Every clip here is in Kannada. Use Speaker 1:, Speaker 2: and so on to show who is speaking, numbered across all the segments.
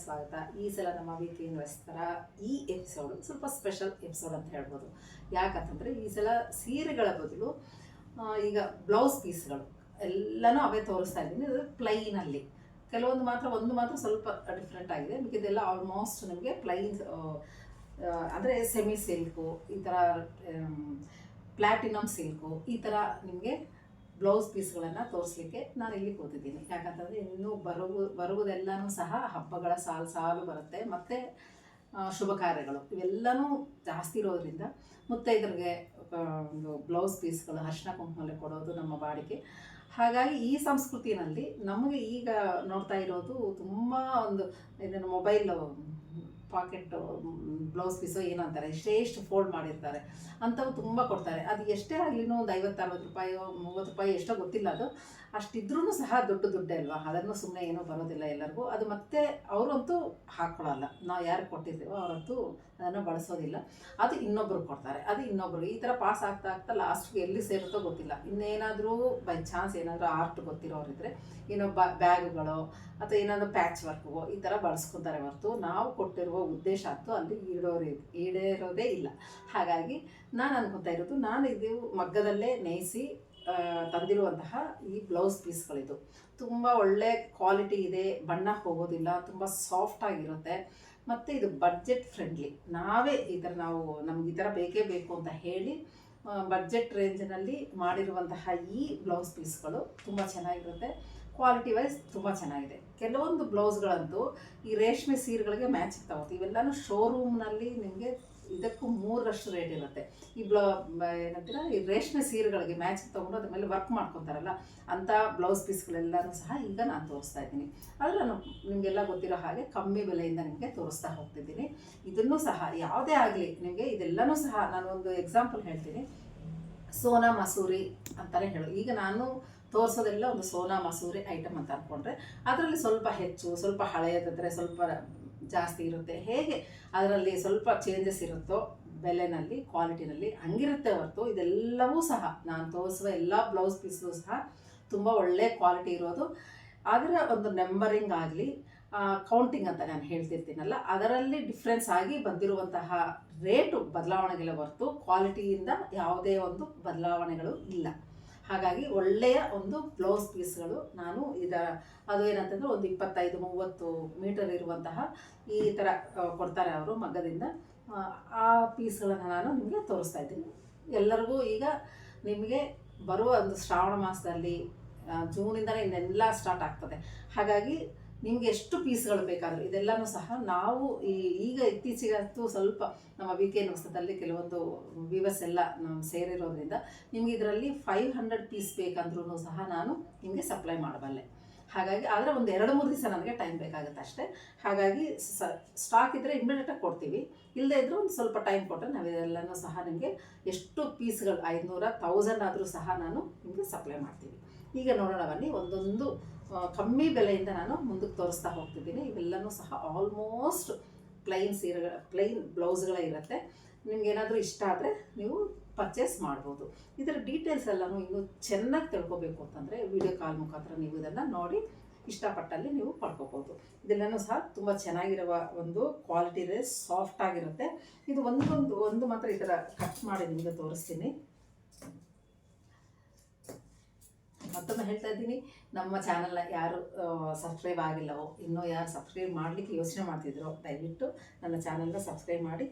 Speaker 1: ಸ್ವಾಗತ. ಈ ಸಲ ನಮ್ಮ ವೀಕ್ಲಿ ಇನ್ವೆಸ್ಟರ ಈ ಎಪಿಸೋಡು ಸ್ವಲ್ಪ ಸ್ಪೆಷಲ್ ಎಪಿಸೋಡ್ ಅಂತ ಹೇಳ್ಬೋದು. ಯಾಕಂತಂದರೆ ಈ ಸಲ ಸೀರೆಗಳ ಬದಲು ಈಗ ಬ್ಲೌಸ್ ಪೀಸ್ಗಳು ಎಲ್ಲನೂ ಅವೇ ತೋರಿಸ್ತಾ ಇದ್ದೀನಿ. ಇದು ಪ್ಲೈನಲ್ಲಿ ಕೆಲವೊಂದು ಒಂದು ಮಾತ್ರ ಸ್ವಲ್ಪ ಡಿಫ್ರೆಂಟ್ ಆಗಿದೆ. ಮಿಕ್ಕಿದೆಲ್ಲ ಆಲ್ಮೋಸ್ಟ್ ನಿಮಗೆ ಪ್ಲೈನ್ ಅಂದರೆ ಸೆಮಿ ಸಿಲ್ಕು, ಈ ಥರ ಪ್ಲ್ಯಾಟಿನಮ್ ಸಿಲ್ಕು, ಈ ಥರ ನಿಮಗೆ ಬ್ಲೌಸ್ ಪೀಸ್ಗಳನ್ನು ತೋರಿಸ್ಲಿಕ್ಕೆ ನಾನು ಇಲ್ಲಿ ಕೂತಿದ್ದೀನಿ. ಯಾಕಂತಂದರೆ ಇನ್ನೂ ಬರುವುದೆಲ್ಲನೂ ಸಹ ಹಬ್ಬಗಳ ಸಾಲು ಬರುತ್ತೆ, ಮತ್ತು ಶುಭ ಕಾರ್ಯಗಳು ಇವೆಲ್ಲನೂ ಜಾಸ್ತಿ ಇರೋದ್ರಿಂದ ಮುತ್ತೈದರಿಗೆ ಒಂದು ಬ್ಲೌಸ್ ಪೀಸ್ಗಳು ಅರಿಶಿನ ಕುಂಕುಮಲ್ಲಿ ಕೊಡೋದು ನಮ್ಮ ಬಾಡಿಗೆ. ಹಾಗಾಗಿ ಈ ಸಂಸ್ಕೃತಿನಲ್ಲಿ ನಮಗೆ ಈಗ ನೋಡ್ತಾ ಇರೋದು ತುಂಬ ಒಂದು ಇದನ್ನು ಮೊಬೈಲ್ ಪಾಕೆಟ್ ಬ್ಲೌಸ್ ಪೀಸು ಏನೋ ಅಂತಾರೆ, ಎಷ್ಟು ಫೋಲ್ಡ್ ಮಾಡಿರ್ತಾರೆ ಅಂಥವು ತುಂಬ ಕೊಡ್ತಾರೆ. ಅದು ಎಷ್ಟೇ ಆಗಲಿನೂ ಒಂದು 50-60 ರೂಪಾಯಿ 30 ರೂಪಾಯಿ ಎಷ್ಟೋ ಗೊತ್ತಿಲ್ಲ, ಅದು ಅಷ್ಟಿದ್ರೂ ಸಹ ದುಡ್ಡೇ ಅಲ್ವಾ. ಅದನ್ನು ಸುಮ್ಮನೆ ಏನೂ ಬರೋದಿಲ್ಲ ಎಲ್ಲರಿಗೂ. ಅದು ಮತ್ತೆ ಅವರಂತೂ ಹಾಕ್ಕೊಳ್ಳಲ್ಲ, ನಾವು ಯಾರಿಗೆ ಕೊಟ್ಟಿರ್ತೀವೋ ಅವರಂತೂ ಅದನ್ನು ಬಳಸೋದಿಲ್ಲ. ಅದು ಇನ್ನೊಬ್ರು ಕೊಡ್ತಾರೆ, ಅದು ಇನ್ನೊಬ್ರು ಈ ಥರ ಪಾಸ್ ಆಗ್ತಾ ಲಾಸ್ಟ್ಗೆ ಎಲ್ಲಿ ಸೇರುತ್ತೋ ಗೊತ್ತಿಲ್ಲ. ಇನ್ನೇನಾದರೂ ಬೈ ಚಾನ್ಸ್ ಏನಾದರೂ ಆರ್ಟ್ ಗೊತ್ತಿರೋರಿದ್ರೆ ಏನೋ ಬ್ಯಾಗುಗಳು ಅಥವಾ ಏನಾದರೂ ಪ್ಯಾಚ್ ವರ್ಕ್ಗೋ ಈ ಥರ ಬಳಸ್ಕೊತಾರೆ ಹೊರತು ನಾವು ಕೊಟ್ಟಿರುವ ಉದ್ದೇಶ ಅಂತೂ ಅಲ್ಲಿ ಈಡೇರೋದೇ ಇಲ್ಲ. ಹಾಗಾಗಿ ನಾನು ಅನ್ಕೊತಾ ಇರೋದು, ನಾನು ಇದು ಮಗ್ಗದಲ್ಲೇ ನೇಯಿಸಿ ತಂದಿರುವಂತಹ ಈ ಬ್ಲೌಸ್ ಪೀಸ್ಗಳಿದು ತುಂಬ ಒಳ್ಳೆ ಕ್ವಾಲಿಟಿ ಇದೆ, ಬಣ್ಣ ಹೋಗೋದಿಲ್ಲ, ತುಂಬ ಸಾಫ್ಟಾಗಿರುತ್ತೆ, ಮತ್ತು ಇದು ಬಡ್ಜೆಟ್ ಫ್ರೆಂಡ್ಲಿ. ನಾವೇ ಈ ಥರ ನಮ್ಗೆ ಈ ಥರ ಬೇಕೇ ಬೇಕು ಅಂತ ಹೇಳಿ ಬಡ್ಜೆಟ್ ರೇಂಜ್ನಲ್ಲಿ ಮಾಡಿರುವಂತಹ ಈ ಬ್ಲೌಸ್ ಪೀಸ್ಗಳು ತುಂಬ ಚೆನ್ನಾಗಿರುತ್ತೆ. ಕ್ವಾಲಿಟಿ ವೈಸ್ ತುಂಬ ಚೆನ್ನಾಗಿದೆ. ಕೆಲವೊಂದು ಬ್ಲೌಸ್ಗಳಂತೂ ಈ ರೇಷ್ಮೆ ಸೀರೆಗಳಿಗೆ ಮ್ಯಾಚಿಗೆ ತಗೋತೀವಿ. ಇವೆಲ್ಲನೂ ಶೋರೂಮ್ನಲ್ಲಿ ನಿಮಗೆ ಇದಕ್ಕೂ 3ರಷ್ಟು ರೇಟ್ ಇರುತ್ತೆ. ಈ ಏನಂತೀರ ಈ ರೇಷ್ಮೆ ಸೀರೆಗಳಿಗೆ ಮ್ಯಾಚಿಗೆ ತೊಗೊಂಡು ಅದ್ರ ಮೇಲೆ ವರ್ಕ್ ಮಾಡ್ಕೊತಾರಲ್ಲ ಅಂಥ ಬ್ಲೌಸ್ ಪೀಸ್ಗಳೆಲ್ಲನೂ ಸಹ ಈಗ ನಾನು ತೋರಿಸ್ತಾ ಇದ್ದೀನಿ. ಆದರೆ ನಾನು ನಿಮಗೆಲ್ಲ ಗೊತ್ತಿರೋ ಹಾಗೆ ಕಮ್ಮಿ ಬೆಲೆಯಿಂದ ನಿಮಗೆ ತೋರಿಸ್ತಾ ಹೋಗ್ತಿದ್ದೀನಿ. ಇದನ್ನೂ ಸಹ ಯಾವುದೇ ಆಗಲಿ ನಿಮಗೆ ಇದೆಲ್ಲನೂ ಸಹ ನಾನು ಒಂದು ಎಕ್ಸಾಂಪಲ್ ಹೇಳ್ತೀನಿ. ಸೋನಾ ಮಸೂರಿ ಅಂತಲೇ ಹೇಳು. ಈಗ ನಾನು ತೋರಿಸೋದೆಲ್ಲ ಒಂದು ಸೋನಾ ಮಸೂರಿ ಐಟಮ್ ಅಂತ ಅಂದ್ಕೊಂಡ್ರೆ ಅದರಲ್ಲಿ ಸ್ವಲ್ಪ ಹೆಚ್ಚು, ಸ್ವಲ್ಪ ಹಳೆಯದಾದರೆ ಸ್ವಲ್ಪ ಜಾಸ್ತಿ ಇರುತ್ತೆ. ಹೇಗೆ ಅದರಲ್ಲಿ ಸ್ವಲ್ಪ ಚೇಂಜಸ್ ಇರುತ್ತೋ ಬೆಲೆನಲ್ಲಿ, ಕ್ವಾಲಿಟಿನಲ್ಲಿ ಹಂಗಿರುತ್ತೆ ಹೊರತು ಇದೆಲ್ಲವೂ ಸಹ ನಾನು ತೋರಿಸುವ ಎಲ್ಲ ಬ್ಲೌಸ್ ಪೀಸ್ಗೂ ಸಹ ತುಂಬ ಒಳ್ಳೆ ಕ್ವಾಲಿಟಿ ಇರೋದು. ಅದರ ಒಂದು ನಂಬರಿಂಗ್ ಆಗಲಿ ಕೌಂಟಿಂಗ್ ಅಂತ ನಾನು ಹೇಳ್ತಿರ್ತೀನಲ್ಲ, ಅದರಲ್ಲಿ ಡಿಫ್ರೆನ್ಸ್ ಆಗಿ ಬಂದಿರುವಂತಹ ರೇಟು ಬದಲಾವಣೆಗಳ ಹೊರತು ಕ್ವಾಲಿಟಿಯಿಂದ ಯಾವುದೇ ಒಂದು ಬದಲಾವಣೆಗಳು ಇಲ್ಲ. ಹಾಗಾಗಿ ಒಳ್ಳೆಯ ಒಂದು ಬ್ಲೌಸ್ ಪೀಸ್ಗಳು ನಾನು ಅದು ಏನಂತಂದರೆ ಒಂದು 25-30 ಮೀಟರ್ ಇರುವಂತಹ ಈ ಥರ ಕೊಡ್ತಾರೆ ಅವರು ಮಗ್ಗದಿಂದ. ಆ ಪೀಸ್ಗಳನ್ನು ನಾನು ನಿಮಗೆ ತೋರಿಸ್ತಾ ಇದ್ದೀನಿ. ಎಲ್ಲರಿಗೂ ಈಗ ನಿಮಗೆ ಬರುವ ಒಂದು ಶ್ರಾವಣ ಮಾಸದಲ್ಲಿ ಜೂನಿಂದಲೇ ಇನ್ನೆಲ್ಲ ಸ್ಟಾರ್ಟ್ ಆಗ್ತದೆ. ಹಾಗಾಗಿ ನಿಮಗೆ ಎಷ್ಟು ಪೀಸ್ಗಳು ಬೇಕಾದರೂ ಇದೆಲ್ಲನೂ ಸಹ ನಾವು ಈಗ ಇತ್ತೀಚೆಗಂತೂ ಸ್ವಲ್ಪ ನಮ್ಮ ವೀಕೆಂಡ್ ಹೊಸದಲ್ಲಿ ಕೆಲವೊಂದು ವ್ಯೂವರ್ಸ್ ಎಲ್ಲ ಸೇರಿರೋದ್ರಿಂದ ನಿಮಗೆ ಇದರಲ್ಲಿ 500 ಪೀಸ್ ಬೇಕಂದ್ರೂ ಸಹ ನಾನು ನಿಮಗೆ ಸಪ್ಲೈ ಮಾಡಬಲ್ಲೆ. ಹಾಗಾಗಿ ಆದರೆ ಒಂದು 2-3 ದಿವಸ ನನಗೆ ಟೈಮ್ ಬೇಕಾಗುತ್ತೆ ಅಷ್ಟೇ. ಹಾಗಾಗಿ ಸ್ಟಾಕ್ ಇದ್ದರೆ ಇಮ್ಮಿಡಿಯೇಟಾಗಿ ಕೊಡ್ತೀವಿ, ಇಲ್ಲದೇ ಇದ್ದರೂ ಒಂದು ಸ್ವಲ್ಪ ಟೈಮ್ ಕೊಟ್ಟರೆ ನಾವೆಲ್ಲನೂ ಸಹ ನಿಮಗೆ ಎಷ್ಟು ಪೀಸ್ಗಳು 500-1000 ಆದರೂ ಸಹ ನಾನು ನಿಮಗೆ ಸಪ್ಲೈ ಮಾಡ್ತೀವಿ. ಈಗ ನೋಡೋಣ ಬನ್ನಿ, ಒಂದೊಂದು ಕಮ್ಮಿ ಬೆಲೆಯಿಂದ ನಾನು ಮುಂದಕ್ಕೆ ತೋರಿಸ್ತಾ ಹೋಗ್ತಿದ್ದೀನಿ. ಇವೆಲ್ಲನೂ ಸಹ ಆಲ್ಮೋಸ್ಟ್ ಪ್ಲೈನ್ ಬ್ಲೌಸ್ಗಳೇ ಇರುತ್ತೆ. ನಿಮ್ಗೇನಾದರೂ ಇಷ್ಟ ಆದರೆ ನೀವು ಪರ್ಚೇಸ್ ಮಾಡ್ಬೋದು. ಇದರ ಡೀಟೇಲ್ಸ್ ಎಲ್ಲನೂ ಇನ್ನೂ ಚೆನ್ನಾಗಿ ತಿಳ್ಕೊಬೇಕು ಅಂತಂದರೆ ವಿಡಿಯೋ ಕಾಲ್ ಮುಖಾಂತರ ನೀವು ಇದನ್ನು ನೋಡಿ ಇಷ್ಟಪಟ್ಟಲ್ಲಿ ನೀವು ಪಡ್ಕೋಬೋದು. ಇದೆಲ್ಲನೂ ಸಹ ತುಂಬ ಚೆನ್ನಾಗಿರುವ ಒಂದು ಕ್ವಾಲಿಟಿ ಇದೆ, ಸಾಫ್ಟ್ ಆಗಿರುತ್ತೆ. ಇದು ಒಂದು ಮಾತ್ರ ಈ ಥರ ಕಟ್ ಮಾಡಿ ನಿಮಗೆ ತೋರಿಸ್ತೀನಿ. ಮತ್ತೊಮ್ಮೆ ಹೇಳ್ತಾ ಇದ್ದೀನಿ, ನಮ್ಮ ಚಾನಲ್ನ ಯಾರು ಸಬ್ಸ್ಕ್ರೈಬ್ ಆಗಿಲ್ಲವೋ, ಇನ್ನೂ ಯಾರು ಸಬ್ಸ್ಕ್ರೈಬ್ ಮಾಡಲಿಕ್ಕೆ ಯೋಚನೆ ಮಾಡ್ತಿದ್ರೋ ದಯವಿಟ್ಟು ನನ್ನ ಚಾನಲ್ನ ಸಬ್ಸ್ಕ್ರೈಬ್ ಮಾಡಿ,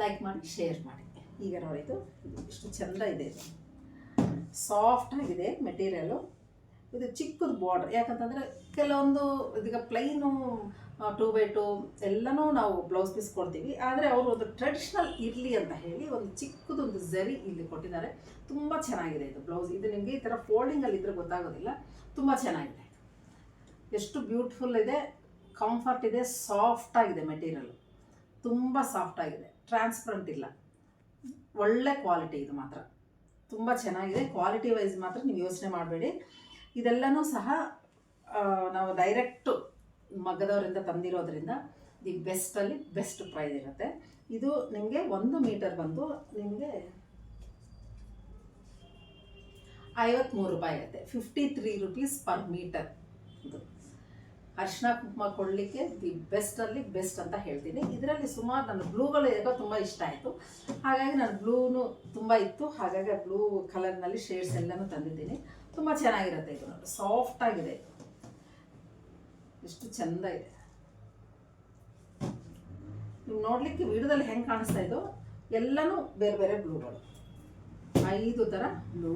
Speaker 1: ಲೈಕ್ ಮಾಡಿ, ಶೇರ್ ಮಾಡಿ. ಈಗ ನೋಡಿ, ಇದು ಇಷ್ಟು ಚೆಂದ ಇದೆ, ಇದು ಸಾಫ್ಟಾಗಿದೆ ಮೆಟೀರಿಯಲು. ಇದು ಚಿಕ್ಕದು ಬಾರ್ಡ್ರ್, ಯಾಕಂತಂದರೆ ಕೆಲವೊಂದು ಇದೀಗ ಪ್ಲೈನು 2x2 ಎಲ್ಲನೂ ನಾವು ಬ್ಲೌಸ್ ಪೀಸ್ ಕೊಡ್ತೀವಿ. ಆದರೆ ಅವರು ಒಂದು ಟ್ರೆಡಿಷ್ನಲ್ ಇರಲಿ ಅಂತ ಹೇಳಿ ಒಂದು ಚಿಕ್ಕದೊಂದು ಝರಿ ಇಲ್ಲಿ ಕೊಟ್ಟಿದ್ದಾರೆ. ತುಂಬ ಚೆನ್ನಾಗಿದೆ ಇದು ಬ್ಲೌಸ್. ಇದು ನಿಮಗೆ ಈ ಥರ ಫೋಲ್ಡಿಂಗಲ್ಲಿ ಇದ್ದರೆ ಗೊತ್ತಾಗೋದಿಲ್ಲ, ತುಂಬ ಚೆನ್ನಾಗಿದೆ. ಎಷ್ಟು ಬ್ಯೂಟಿಫುಲ್ ಇದೆ, ಕಂಫರ್ಟ್ ಇದೆ, ಸಾಫ್ಟಾಗಿದೆ ಮೆಟೀರಿಯಲ್, ತುಂಬ ಸಾಫ್ಟಾಗಿದೆ, ಟ್ರಾನ್ಸ್ಪರೆಂಟ್ ಇಲ್ಲ, ಒಳ್ಳೆ ಕ್ವಾಲಿಟಿ. ಇದು ಮಾತ್ರ ತುಂಬ ಚೆನ್ನಾಗಿದೆ. ಕ್ವಾಲಿಟಿ ವೈಸ್ ಮಾತ್ರ ನೀವು ಯೋಚನೆ ಮಾಡಬೇಡಿ. ಇದೆಲ್ಲನೂ ಸಹ ನಾವು ಡೈರೆಕ್ಟು ಮಗ್ಗದವರಿಂದ ತಂದಿರೋದ್ರಿಂದ ದಿ ಬೆಸ್ಟಲ್ಲಿ ಬೆಸ್ಟ್ ಪ್ರೈಸ್ ಇರುತ್ತೆ. ಇದು ನಿಮಗೆ 1 ಮೀಟರ್ ಬಂದು ನಿಮಗೆ 53 ರೂಪಾಯಿ ಆಗುತ್ತೆ. 53 ರುಪೀಸ್ ಪರ್ ಮೀಟರ್ ಇದು. ಅರಿಶಿನ ಕುಂಕುಮ ಕೊಡಲಿಕ್ಕೆ ದಿ ಬೆಸ್ಟಲ್ಲಿ ಬೆಸ್ಟ್ ಅಂತ ಹೇಳ್ತೀನಿ. ಇದರಲ್ಲಿ ಸುಮಾರು ನನ್ನ ಬ್ಲೂಗಳು ಯಾಕೋ ತುಂಬ ಇಷ್ಟ ಆಯಿತು, ಹಾಗಾಗಿ ನಾನು ಬ್ಲೂನು ತುಂಬ ಇತ್ತು, ಹಾಗಾಗಿ ಆ ಬ್ಲೂ ಕಲರ್ನಲ್ಲಿ ಶೇಡ್ಸ್ ಎಲ್ಲನೂ ತಂದಿದ್ದೀನಿ. ತುಂಬ ಚೆನ್ನಾಗಿರುತ್ತೆ ಇದು. ನೋಡಿ ಸಾಫ್ಟಾಗಿದೆ, ಎಷ್ಟು ಚೆಂದ ಇದೆ. ನೀವು ನೋಡಲಿಕ್ಕೆ ವಿಡಿಯೋದಲ್ಲಿ ಹೆಂಗೆ ಕಾಣಿಸ್ತಾ ಇದೋ ಎಲ್ಲನೂ ಬೇರೆ ಬೇರೆ ಬ್ಲೂಗಳು, 5 ಥರ ಬ್ಲೂ,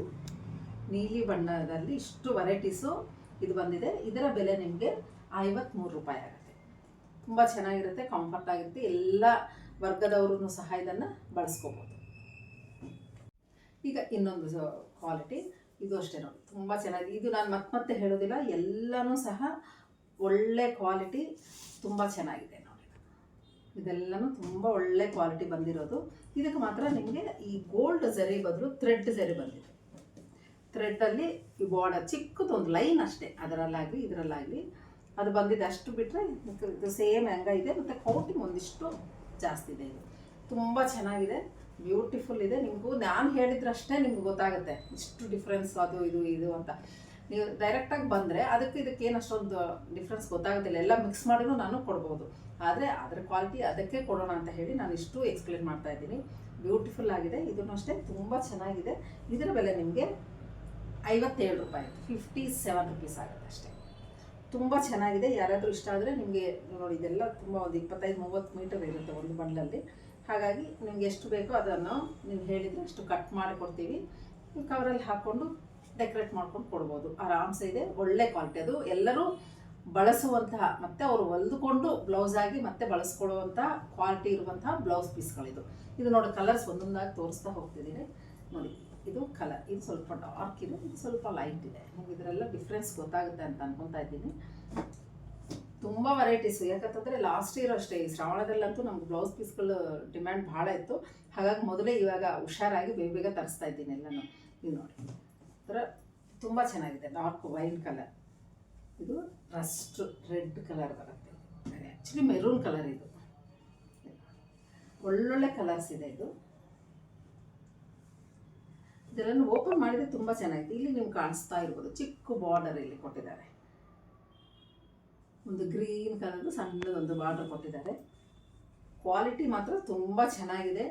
Speaker 1: ನೀಲಿ ಬಣ್ಣದಲ್ಲಿ ಇಷ್ಟು ವೆರೈಟೀಸು ಇದು ಬಂದಿದೆ. ಇದರ ಬೆಲೆ ನಿಮಗೆ 53 ರೂಪಾಯಿ ಆಗುತ್ತೆ. ತುಂಬ ಚೆನ್ನಾಗಿರುತ್ತೆ, ಕಂಫರ್ಟ್ ಆಗಿರುತ್ತೆ, ಎಲ್ಲ ವರ್ಗದವರು ಸಹ ಇದನ್ನು ಬಳಸ್ಕೋಬೋದು. ಈಗ ಇನ್ನೊಂದು ಕ್ವಾಲಿಟಿ, ಇದು ಅಷ್ಟೇ ನೋಡಿ ತುಂಬ ಚೆನ್ನಾಗಿದೆ. ಇದು ನಾನು ಮತ್ತೆ ಹೇಳೋದಿಲ್ಲ, ಎಲ್ಲನೂ ಸಹ ಒಳ್ಳೆ ಕ್ವಾಲಿಟಿ, ತುಂಬ ಚೆನ್ನಾಗಿದೆ ನೋಡಿ. ಇದೆಲ್ಲನೂ ತುಂಬ ಒಳ್ಳೆ ಕ್ವಾಲಿಟಿ ಬಂದಿರೋದು. ಇದಕ್ಕೆ ಮಾತ್ರ ನಿಮಗೆ ಈ ಗೋಲ್ಡ್ ಜರಿ ಬದಲು ಥ್ರೆಡ್ ಜರಿ ಬಂದಿದೆ. ಥ್ರೆಡ್ಡಲ್ಲಿ ಈ ಬಾರ್ಡರ್ ಚಿಕ್ಕದೊಂದು ಲೈನ್ ಅಷ್ಟೇ, ಅದರಲ್ಲಾಗಲಿ ಇದರಲ್ಲಾಗಲಿ ಅದು ಬಂದಿದೆ. ಅಷ್ಟು ಬಿಟ್ಟರೆ ಇದು ಸೇಮ್ ಹೆಂಗ ಇದೆ, ಮತ್ತು ಕೌಂಟಿಂಗ್ ಒಂದಿಷ್ಟು ಜಾಸ್ತಿ ಇದೆ. ಇದು ತುಂಬ ಚೆನ್ನಾಗಿದೆ, ಬ್ಯೂಟಿಫುಲ್ ಇದೆ. ನಿಮಗೂ ನಾನು ಹೇಳಿದ್ರಷ್ಟೇ ನಿಮ್ಗೆ ಗೊತ್ತಾಗುತ್ತೆ ಇಷ್ಟು ಡಿಫ್ರೆನ್ಸ್ ಅದು ಇದು ಅಂತ. ನೀವು ಡೈರೆಕ್ಟಾಗಿ ಬಂದರೆ ಇದಕ್ಕೆ ಏನು ಅಷ್ಟೊಂದು ಡಿಫ್ರೆನ್ಸ್ ಗೊತ್ತಾಗೋದಿಲ್ಲ. ಎಲ್ಲ ಮಿಕ್ಸ್ ಮಾಡಿನೂ ನಾನು ಕೊಡ್ಬೋದು, ಆದರೆ ಅದರ ಕ್ವಾಲಿಟಿ ಅದಕ್ಕೆ ಕೊಡೋಣ ಅಂತ ಹೇಳಿ ನಾನು ಇಷ್ಟು ಎಕ್ಸ್ಪ್ಲೇನ್ ಮಾಡ್ತಾ ಇದ್ದೀನಿ. ಬ್ಯೂಟಿಫುಲ್ ಆಗಿದೆ, ಇದನ್ನು ಅಷ್ಟೇ ತುಂಬ ಚೆನ್ನಾಗಿದೆ. ಇದರ ಬೆಲೆ ನಿಮಗೆ 57 ರೂಪಾಯಿ, 57 ರುಪೀಸ್ ಆಗುತ್ತೆ ಅಷ್ಟೇ. ತುಂಬ ಚೆನ್ನಾಗಿದೆ. ಯಾರಾದರೂ ಇಷ್ಟ ಆದರೆ ನಿಮಗೆ ನೋಡಿ, ಇದೆಲ್ಲ ತುಂಬ ಒಂದು 25-30 ಮೀಟರ್ ಇರುತ್ತೆ ಒಂದು ಬಂಡಲಲ್ಲಿ. ಹಾಗಾಗಿ ನಿಮ್ಗೆ ಎಷ್ಟು ಬೇಕೋ ಅದನ್ನು ನೀವು ಹೇಳಿದರೆ ಅಷ್ಟು ಕಟ್ ಮಾಡಿ ಕೊಡ್ತೀವಿ. ಕವರಲ್ಲಿ ಹಾಕ್ಕೊಂಡು ಡೆಕೋರೇಟ್ ಮಾಡ್ಕೊಂಡು ಕೊಡ್ಬೋದು, ಆರಾಮ್ಸೆ ಇದೆ. ಒಳ್ಳೆ ಕ್ವಾಲಿಟಿ, ಅದು ಎಲ್ಲರೂ ಬಳಸುವಂತಹ ಮತ್ತು ಅವರು ಹೊಲಿದುಕೊಂಡು ಬ್ಲೌಸ್ ಆಗಿ ಮತ್ತೆ ಬಳಸ್ಕೊಳ್ಳುವಂತಹ ಕ್ವಾಲಿಟಿ ಇರುವಂತಹ ಬ್ಲೌಸ್ ಪೀಸ್ಗಳಿದು. ಇದು ನೋಡಿ ಕಲರ್ಸ್ ಒಂದೊಂದಾಗಿ ತೋರಿಸ್ತಾ ಹೋಗ್ತಿದ್ದೀನಿ ನೋಡಿ. ಇದು ಕಲರ್, ಇದು ಸ್ವಲ್ಪ ಡಾರ್ಕ್ ಇದೆ, ಇದು ಸ್ವಲ್ಪ ಲೈಟ್ ಇದೆ. ನಿಮ್ಗೆ ಇದರೆಲ್ಲ ಡಿಫ್ರೆನ್ಸ್ ಗೊತ್ತಾಗುತ್ತೆ ಅಂತ ಅನ್ಕೊತಾ ಇದ್ದೀನಿ. ತುಂಬ ವೆರೈಟೀಸು, ಯಾಕಂತಂದರೆ ಲಾಸ್ಟ್ ಇಯರ್ ಅಷ್ಟೇ ಈ ಶ್ರಾವಣದಲ್ಲಂತೂ ನಮ್ಗೆ ಬ್ಲೌಸ್ ಪೀಸ್ಗಳು ಡಿಮ್ಯಾಂಡ್ ಭಾಳ ಇತ್ತು. ಹಾಗಾಗಿ ಮೊದಲೇ ಇವಾಗ ಹುಷಾರಾಗಿ ಬೇಗ ತರಿಸ್ತಾ ಇದ್ದೀನಿ ಎಲ್ಲನೂ. ಇದು ನೋಡಿ ಥರ ತುಂಬ ಚೆನ್ನಾಗಿದೆ, ಡಾರ್ಕ್ ವೈನ್ ಕಲರ್. ಇದು ರಸ್ಟ್ ರೆಡ್ ಕಲರ್ ಬರುತ್ತೆ, ಆ್ಯಕ್ಚುಲಿ ಮೆರೂನ್ ಕಲರ್. ಇದು ಒಳ್ಳೊಳ್ಳೆ ಕಲರ್ಸ್ ಇದೆ. ಇದೆಲ್ಲನೂ ಓಪನ್ ಮಾಡಿದರೆ ತುಂಬ ಚೆನ್ನಾಗಿದೆ. ಇಲ್ಲಿ ನಿಮ್ಗೆ ಕಾಣಿಸ್ತಾ ಇರ್ಬೋದು, ಚಿಕ್ಕ ಬಾರ್ಡರ್ ಇಲ್ಲಿ ಕೊಟ್ಟಿದ್ದಾರೆ. ಒಂದು ಗ್ರೀನ್ ಕಲರ್ದು ಸಣ್ಣದೊಂದು ಬಾರ್ಡರ್ ಕೊಟ್ಟಿದ್ದಾರೆ. ಕ್ವಾಲಿಟಿ ಮಾತ್ರ ತುಂಬ ಚೆನ್ನಾಗಿದೆ.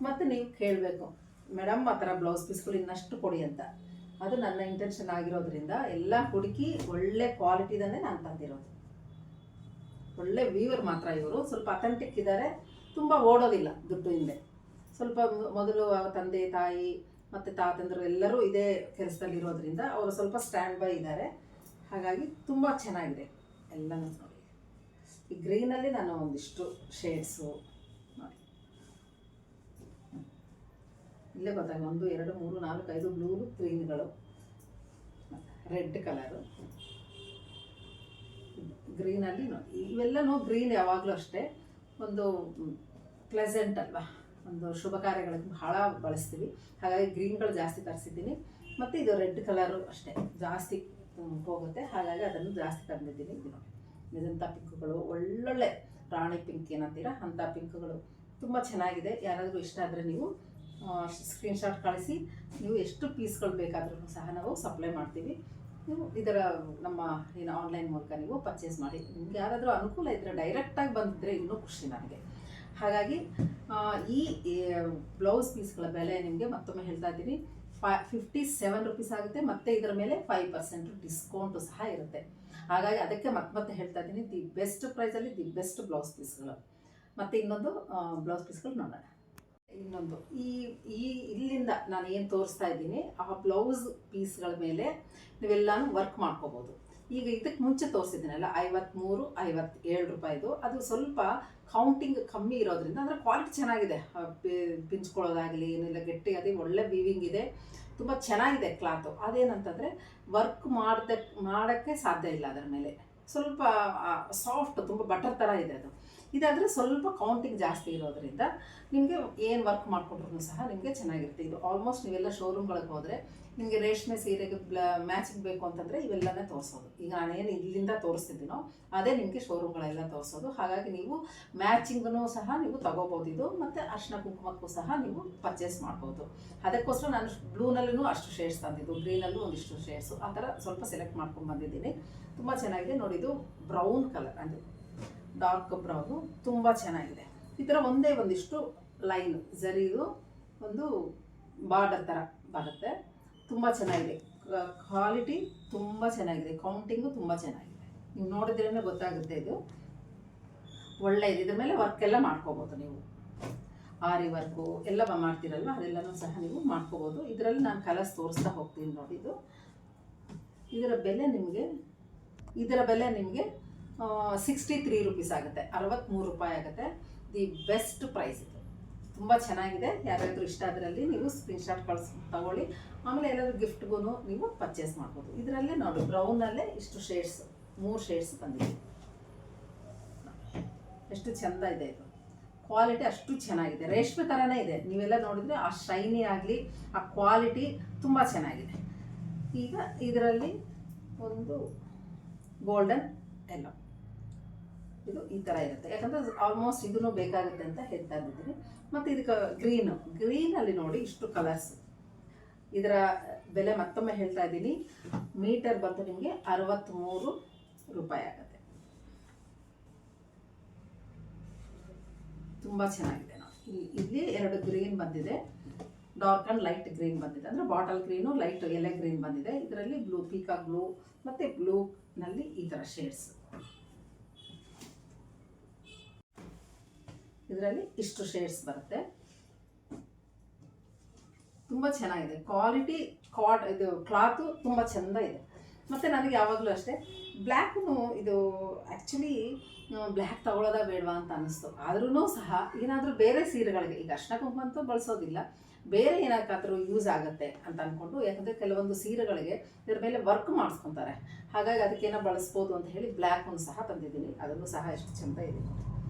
Speaker 1: ಮತ್ತೆ ನೀವು ಕೇಳಬೇಕು, ಮೇಡಮ್ ಆ ಥರ ಬ್ಲೌಸ್ ಪೀಸ್ಗಳು ಇನ್ನಷ್ಟು ಕೊಡಿ ಅಂತ. ಅದು ನನ್ನ ಇಂಟೆನ್ಷನ್ ಆಗಿರೋದ್ರಿಂದ ಎಲ್ಲ ಹುಡುಕಿ ಒಳ್ಳೆ ಕ್ವಾಲಿಟಿದನ್ನೇ ನಾನು ತಂದಿರೋದು. ಒಳ್ಳೆ ವೀವರ್ ಮಾತ್ರ ಇವರು, ಸ್ವಲ್ಪ ಅಥೆಂಟಿಕ್ ಇದ್ದಾರೆ, ತುಂಬ ಓಡೋದಿಲ್ಲ ದುಡ್ಡು ಹಿಂದೆ. ಸ್ವಲ್ಪ ಮೊದಲು ತಂದೆ ತಾಯಿ ಮತ್ತು ತಾತಂದರು ಎಲ್ಲರೂ ಇದೇ ಕೆಲಸದಲ್ಲಿರೋದ್ರಿಂದ ಅವರು ಸ್ವಲ್ಪ ಸ್ಟ್ಯಾಂಡ್ ಬೈ ಇದ್ದಾರೆ. ಹಾಗಾಗಿ ತುಂಬ ಚೆನ್ನಾಗಿದೆ ಎಲ್ಲನೂ ನೋಡಿ. ಈ ಗ್ರೀನಲ್ಲಿ ನಾನು ಒಂದಿಷ್ಟು ಶೇಡ್ಸು ನೋಡಿ, ಇಲ್ಲೇ ಗೊತ್ತಾಗ 1 2 3 4 5 ಬ್ಲೂ ಗ್ರೀನ್ಗಳು, ರೆಡ್ ಕಲರು, ಗ್ರೀನಲ್ಲಿ ನೋಡಿ. ಇವೆಲ್ಲನೂ ಗ್ರೀನ್ ಯಾವಾಗಲೂ ಅಷ್ಟೇ ಒಂದು ಪ್ಲೆಸೆಂಟ್ ಅಲ್ವಾ, ಒಂದು ಶುಭ ಕಾರ್ಯಗಳಿಗೆ ಬಹಳ ಬಳಸ್ತೀವಿ. ಹಾಗಾಗಿ ಗ್ರೀನ್ಗಳು ಜಾಸ್ತಿ ತರಿಸಿದ್ದೀನಿ. ಮತ್ತು ಇದು ರೆಡ್ ಕಲರು ಅಷ್ಟೇ ಜಾಸ್ತಿ ಹೋಗುತ್ತೆ, ಹಾಗಾಗಿ ಅದನ್ನು ಜಾಸ್ತಿ ತಂದಿದ್ದೀನಿ. ಇದು ನೋಡಿ, ಮೆಜಂತ ಪಿಂಕ್ಗಳು, ಒಳ್ಳೊಳ್ಳೆ ರಾಣಿ ಪಿಂಕ್ ಏನಂತೀರ ಅಂಥ ಪಿಂಕ್ಗಳು ತುಂಬ ಚೆನ್ನಾಗಿದೆ. ಯಾರಾದರೂ ಇಷ್ಟ ಆದರೆ ನೀವು ಸ್ಕ್ರೀನ್ಶಾಟ್ ಕಳಿಸಿ, ನೀವು ಎಷ್ಟು ಪೀಸ್ಗಳು ಬೇಕಾದ್ರೂ ಸಹ ನಾವು ಸಪ್ಲೈ ಮಾಡ್ತೀವಿ. ನೀವು ಇದರ ನಮ್ಮ ಏನು ಆನ್ಲೈನ್ ಮೂಲಕ ನೀವು ಪರ್ಚೇಸ್ ಮಾಡಿ. ನಿಮ್ಗೆ ಯಾರಾದರೂ ಅನುಕೂಲ ಇದ್ದರೆ ಡೈರೆಕ್ಟಾಗಿ ಬಂದಿದ್ದರೆ ಇನ್ನೂ ಖುಷಿ ನನಗೆ. ಹಾಗಾಗಿ ಈ ಬ್ಲೌಸ್ ಪೀಸ್ಗಳ ಬೆಲೆ ನಿಮಗೆ ಮತ್ತೊಮ್ಮೆ ಹೇಳ್ತಾ ಇದ್ದೀನಿ, 57 ರುಪೀಸ್ ಆಗುತ್ತೆ. ಮತ್ತು ಇದರ ಮೇಲೆ 5% ಡಿಸ್ಕೌಂಟು ಸಹ ಇರುತ್ತೆ. ಹಾಗಾಗಿ ಅದಕ್ಕೆ ಮತ್ತೆ ಹೇಳ್ತಾ ಇದ್ದೀನಿ, ದಿ ಬೆಸ್ಟ್ ಪ್ರೈಸಲ್ಲಿ ದಿ ಬೆಸ್ಟ್ ಬ್ಲೌಸ್ ಪೀಸ್ಗಳು. ಮತ್ತು ಇನ್ನೊಂದು ಬ್ಲೌಸ್ ಪೀಸ್ಗಳು ನೋಡೋಣ. ಇನ್ನೊಂದು ಇಲ್ಲಿಂದ ನಾನು ಏನು ತೋರಿಸ್ತಾ ಇದ್ದೀನಿ ಆ ಬ್ಲೌಸ್ ಪೀಸ್ಗಳ ಮೇಲೆ ನೀವೆಲ್ಲನೂ ವರ್ಕ್ ಮಾಡ್ಕೋಬೋದು. ಈಗ ಇದಕ್ಕೆ ಮುಂಚೆ ತೋರಿಸಿದ್ದೀನಲ್ಲ 53 57 ರೂಪಾಯಿದು, ಅದು ಸ್ವಲ್ಪ ಕೌಂಟಿಂಗ್ ಕಮ್ಮಿ ಇರೋದ್ರಿಂದ ಅಂದರೆ ಕ್ವಾಲಿಟಿ ಚೆನ್ನಾಗಿದೆ, ಪಿಂಚ್ಕೊಳ್ಳೋದಾಗಲಿ ಏನಿಲ್ಲ, ಗಟ್ಟಿ ಅದೇ ಒಳ್ಳೆ ವೀವಿಂಗ್ ಇದೆ, ತುಂಬ ಚೆನ್ನಾಗಿದೆ ಕ್ಲಾತು. ಅದೇನಂತಂದರೆ ವರ್ಕ್ ಮಾಡೋಕ್ಕೆ ಸಾಧ್ಯ ಇಲ್ಲ. ಅದರ ಮೇಲೆ ಸ್ವಲ್ಪ ಸಾಫ್ಟ್, ತುಂಬ ಬಟರ್ ಥರ ಇದೆ ಅದು. ಇದಾದರೆ ಸ್ವಲ್ಪ ಕೌಂಟಿಂಗ್ ಜಾಸ್ತಿ ಇರೋದ್ರಿಂದ ನಿಮಗೆ ಏನು ವರ್ಕ್ ಮಾಡಿಕೊಂಡ್ರೂ ಸಹ ನಿಮಗೆ ಚೆನ್ನಾಗಿರುತ್ತೆ. ಇದು ಆಲ್ಮೋಸ್ಟ್ ನೀವೆಲ್ಲ ಶೋರೂಮ್ಗಳಿಗೆ ಹೋದರೆ ನಿಮಗೆ ರೇಷ್ಮೆ ಸೀರೆಗೆ ಮ್ಯಾಚಿಂಗ್ ಬೇಕು ಅಂತಂದರೆ ಇವೆಲ್ಲನೇ ತೋರಿಸೋದು. ಈಗ ನಾನೇನು ಇಲ್ಲಿಂದ ತೋರಿಸ್ತಿದ್ದೀನೋ ಅದೇ ನಿಮಗೆ ಶೋರೂಮ್ಗಳೆಲ್ಲ ತೋರಿಸೋದು. ಹಾಗಾಗಿ ನೀವು ಮ್ಯಾಚಿಂಗನ್ನು ಸಹ ನೀವು ತಗೋಬೋದು ಇದು, ಮತ್ತು ಅರಿಶಿನ ಕುಂಕುಮಕ್ಕೂ ಸಹ ನೀವು ಪರ್ಚೇಸ್ ಮಾಡ್ಬೋದು. ಅದಕ್ಕೋಸ್ಕರ ನಾನು ಬ್ಲೂನಲ್ಲೂ ಅಷ್ಟು ಶೇಡ್ಸ್ ತಂದಿದ್ದು, ಗ್ರೀನಲ್ಲೂ ಒಂದಿಷ್ಟು ಶೇಡ್ಸು, ಆ ಥರ ಸ್ವಲ್ಪ ಸೆಲೆಕ್ಟ್ ಮಾಡ್ಕೊಂಡು ಬಂದಿದ್ದೀನಿ. ತುಂಬ ಚೆನ್ನಾಗಿದೆ ನೋಡಿ. ಇದು ಬ್ರೌನ್ ಕಲರ್, ಅಂದರೆ ಡಾರ್ಕ್ ಬ್ರೌನು, ತುಂಬ ಚೆನ್ನಾಗಿದೆ. ಈ ಥರ ಒಂದಿಷ್ಟು ಲೈನ್ ಝರಿದು ಒಂದು ಬಾರ್ಡರ್ ಥರ ಬರುತ್ತೆ. ತುಂಬ ಚೆನ್ನಾಗಿದೆ, ಕ್ವಾಲಿಟಿ ತುಂಬ ಚೆನ್ನಾಗಿದೆ, ಕೌಂಟಿಂಗು ತುಂಬ ಚೆನ್ನಾಗಿದೆ. ನೀವು ನೋಡಿದ್ರೇ ಗೊತ್ತಾಗುತ್ತೆ, ಇದು ಒಳ್ಳೆಯದು. ಇದ್ರ ಮೇಲೆ ವರ್ಕ್ ಎಲ್ಲ ಮಾಡ್ಕೋಬೋದು ನೀವು. ಆರಿ ವರ್ಕು ಎಲ್ಲ ಮಾಡ್ತೀರಲ್ವ, ಅದೆಲ್ಲನೂ ಸಹ ನೀವು ಮಾಡ್ಕೋಬೋದು. ಇದರಲ್ಲಿ ನಾನು ಕಲರ್ಸ್ ತೋರಿಸ್ತಾ ಹೋಗ್ತೀನಿ ನೋಡಿ. ಇದರ ಬೆಲೆ ನಿಮಗೆ 63 ರುಪೀಸ್ ಆಗುತ್ತೆ, 63 ರೂಪಾಯಿ ಆಗುತ್ತೆ. ದಿ ಬೆಸ್ಟ್ ಪ್ರೈಸ್ ಇದು, ತುಂಬ ಚೆನ್ನಾಗಿದೆ. ಯಾರಾದರೂ ಇಷ್ಟ ಅದರಲ್ಲಿ ನೀವು ಸ್ಕ್ರೀನ್ಶಾಟ್ ತಗೊಳ್ಳಿ. ಆಮೇಲೆ ಎಲ್ಲಾದರೂ ಗಿಫ್ಟ್ಗೂ ನೀವು ಪರ್ಚೇಸ್ ಮಾಡ್ಬೋದು. ಇದರಲ್ಲೇ ನೋಡಿ, ಬ್ರೌನಲ್ಲೇ ಇಷ್ಟು ಶೇಡ್ಸ್, 3 ಶೇಡ್ಸ್ ಬಂದಿದೆ. ಎಷ್ಟು ಚೆಂದ ಇದೆ ಇದು, ಕ್ವಾಲಿಟಿ ಅಷ್ಟು ಚೆನ್ನಾಗಿದೆ, ರೇಷ್ಮೆ ಥರನೇ ಇದೆ. ನೀವೆಲ್ಲ ನೋಡಿದರೆ ಆ ಶೈನಿ ಆಗಲಿ, ಆ ಕ್ವಾಲಿಟಿ ತುಂಬ ಚೆನ್ನಾಗಿದೆ. ಈಗ ಇದರಲ್ಲಿ ಒಂದು ಗೋಲ್ಡನ್ ಎಲ್ಲೋ, ಇದು ಈ ಥರ ಇರುತ್ತೆ. ಯಾಕಂದರೆ ಆಲ್ಮೋಸ್ಟ್ ಇದೂ ಬೇಕಾಗುತ್ತೆ ಅಂತ ಹೇಳ್ತಾ ಇದ್ದೀನಿ. ಮತ್ತು ಇದಕ್ಕೆ ಗ್ರೀನಲ್ಲಿ ನೋಡಿ ಇಷ್ಟು ಕಲರ್ಸ್. ಇದರ ಬೆಲೆ ಮತ್ತೊಮ್ಮೆ ಹೇಳ್ತಾ ಇದ್ದೀನಿ, ಮೀಟರ್ ಬಂದು ನಿಮಗೆ 63 ರೂಪಾಯಿ ಆಗುತ್ತೆ. ತುಂಬ ಚೆನ್ನಾಗಿದೆ. ಇಲ್ಲಿ 2 ಗ್ರೀನ್ ಬಂದಿದೆ, ಡಾರ್ಕ್ ಆ್ಯಂಡ್ ಲೈಟ್ ಗ್ರೀನ್ ಬಂದಿದೆ. ಅಂದರೆ ಬಾಟಲ್ ಗ್ರೀನು, ಲೈಟ್ ಎಲೆ ಗ್ರೀನ್ ಬಂದಿದೆ. ಇದರಲ್ಲಿ ಬ್ಲೂ, ಪೀಕಾಕ್ ಬ್ಲೂ ಮತ್ತು ಬ್ಲೂನಲ್ಲಿ ಈ ಥರ ಶೇಡ್ಸ್. ಇದರಲ್ಲಿ ಇಷ್ಟು ಶೇಡ್ಸ್ ಬರುತ್ತೆ. ತುಂಬ ಚೆನ್ನಾಗಿದೆ, ಕ್ವಾಲಿಟಿ ಇದು ಕ್ಲಾತು ತುಂಬ ಚೆಂದ ಇದೆ. ಮತ್ತು ನನಗೆ ಯಾವಾಗಲೂ ಅಷ್ಟೇ ಬ್ಲ್ಯಾಕು, ಇದು ಆ್ಯಕ್ಚುಲಿ ಬ್ಲ್ಯಾಕ್ ತಗೊಳ್ಳೋದ ಬೇಡವಾ ಅಂತ ಅನ್ನಿಸ್ತು. ಆದ್ರೂ ಸಹ ಏನಾದರೂ ಬೇರೆ ಸೀರೆಗಳಿಗೆ, ಈಗ ಅರಿಶಿನ ಕುಂಕುಮ ಅಂತೂ ಬಳಸೋದಿಲ್ಲ, ಬೇರೆ ಏನಾಕಾದರೂ ಯೂಸ್ ಆಗುತ್ತೆ ಅಂತ ಅಂದ್ಕೊಂಡು, ಯಾಕಂದರೆ ಕೆಲವೊಂದು ಸೀರೆಗಳಿಗೆ ಇದ್ರ ಮೇಲೆ ವರ್ಕ್ ಮಾಡಿಸ್ಕೊತಾರೆ, ಹಾಗಾಗಿ ಅದಕ್ಕೇನೋ ಬಳಸ್ಬೋದು ಅಂತ ಹೇಳಿ ಬ್ಲ್ಯಾಕನ್ನು ಸಹ ತಂದಿದ್ದೀನಿ. ಅದನ್ನು ಸಹ ಎಷ್ಟು ಚೆಂದ ಇದೆ ನೋಡಿ,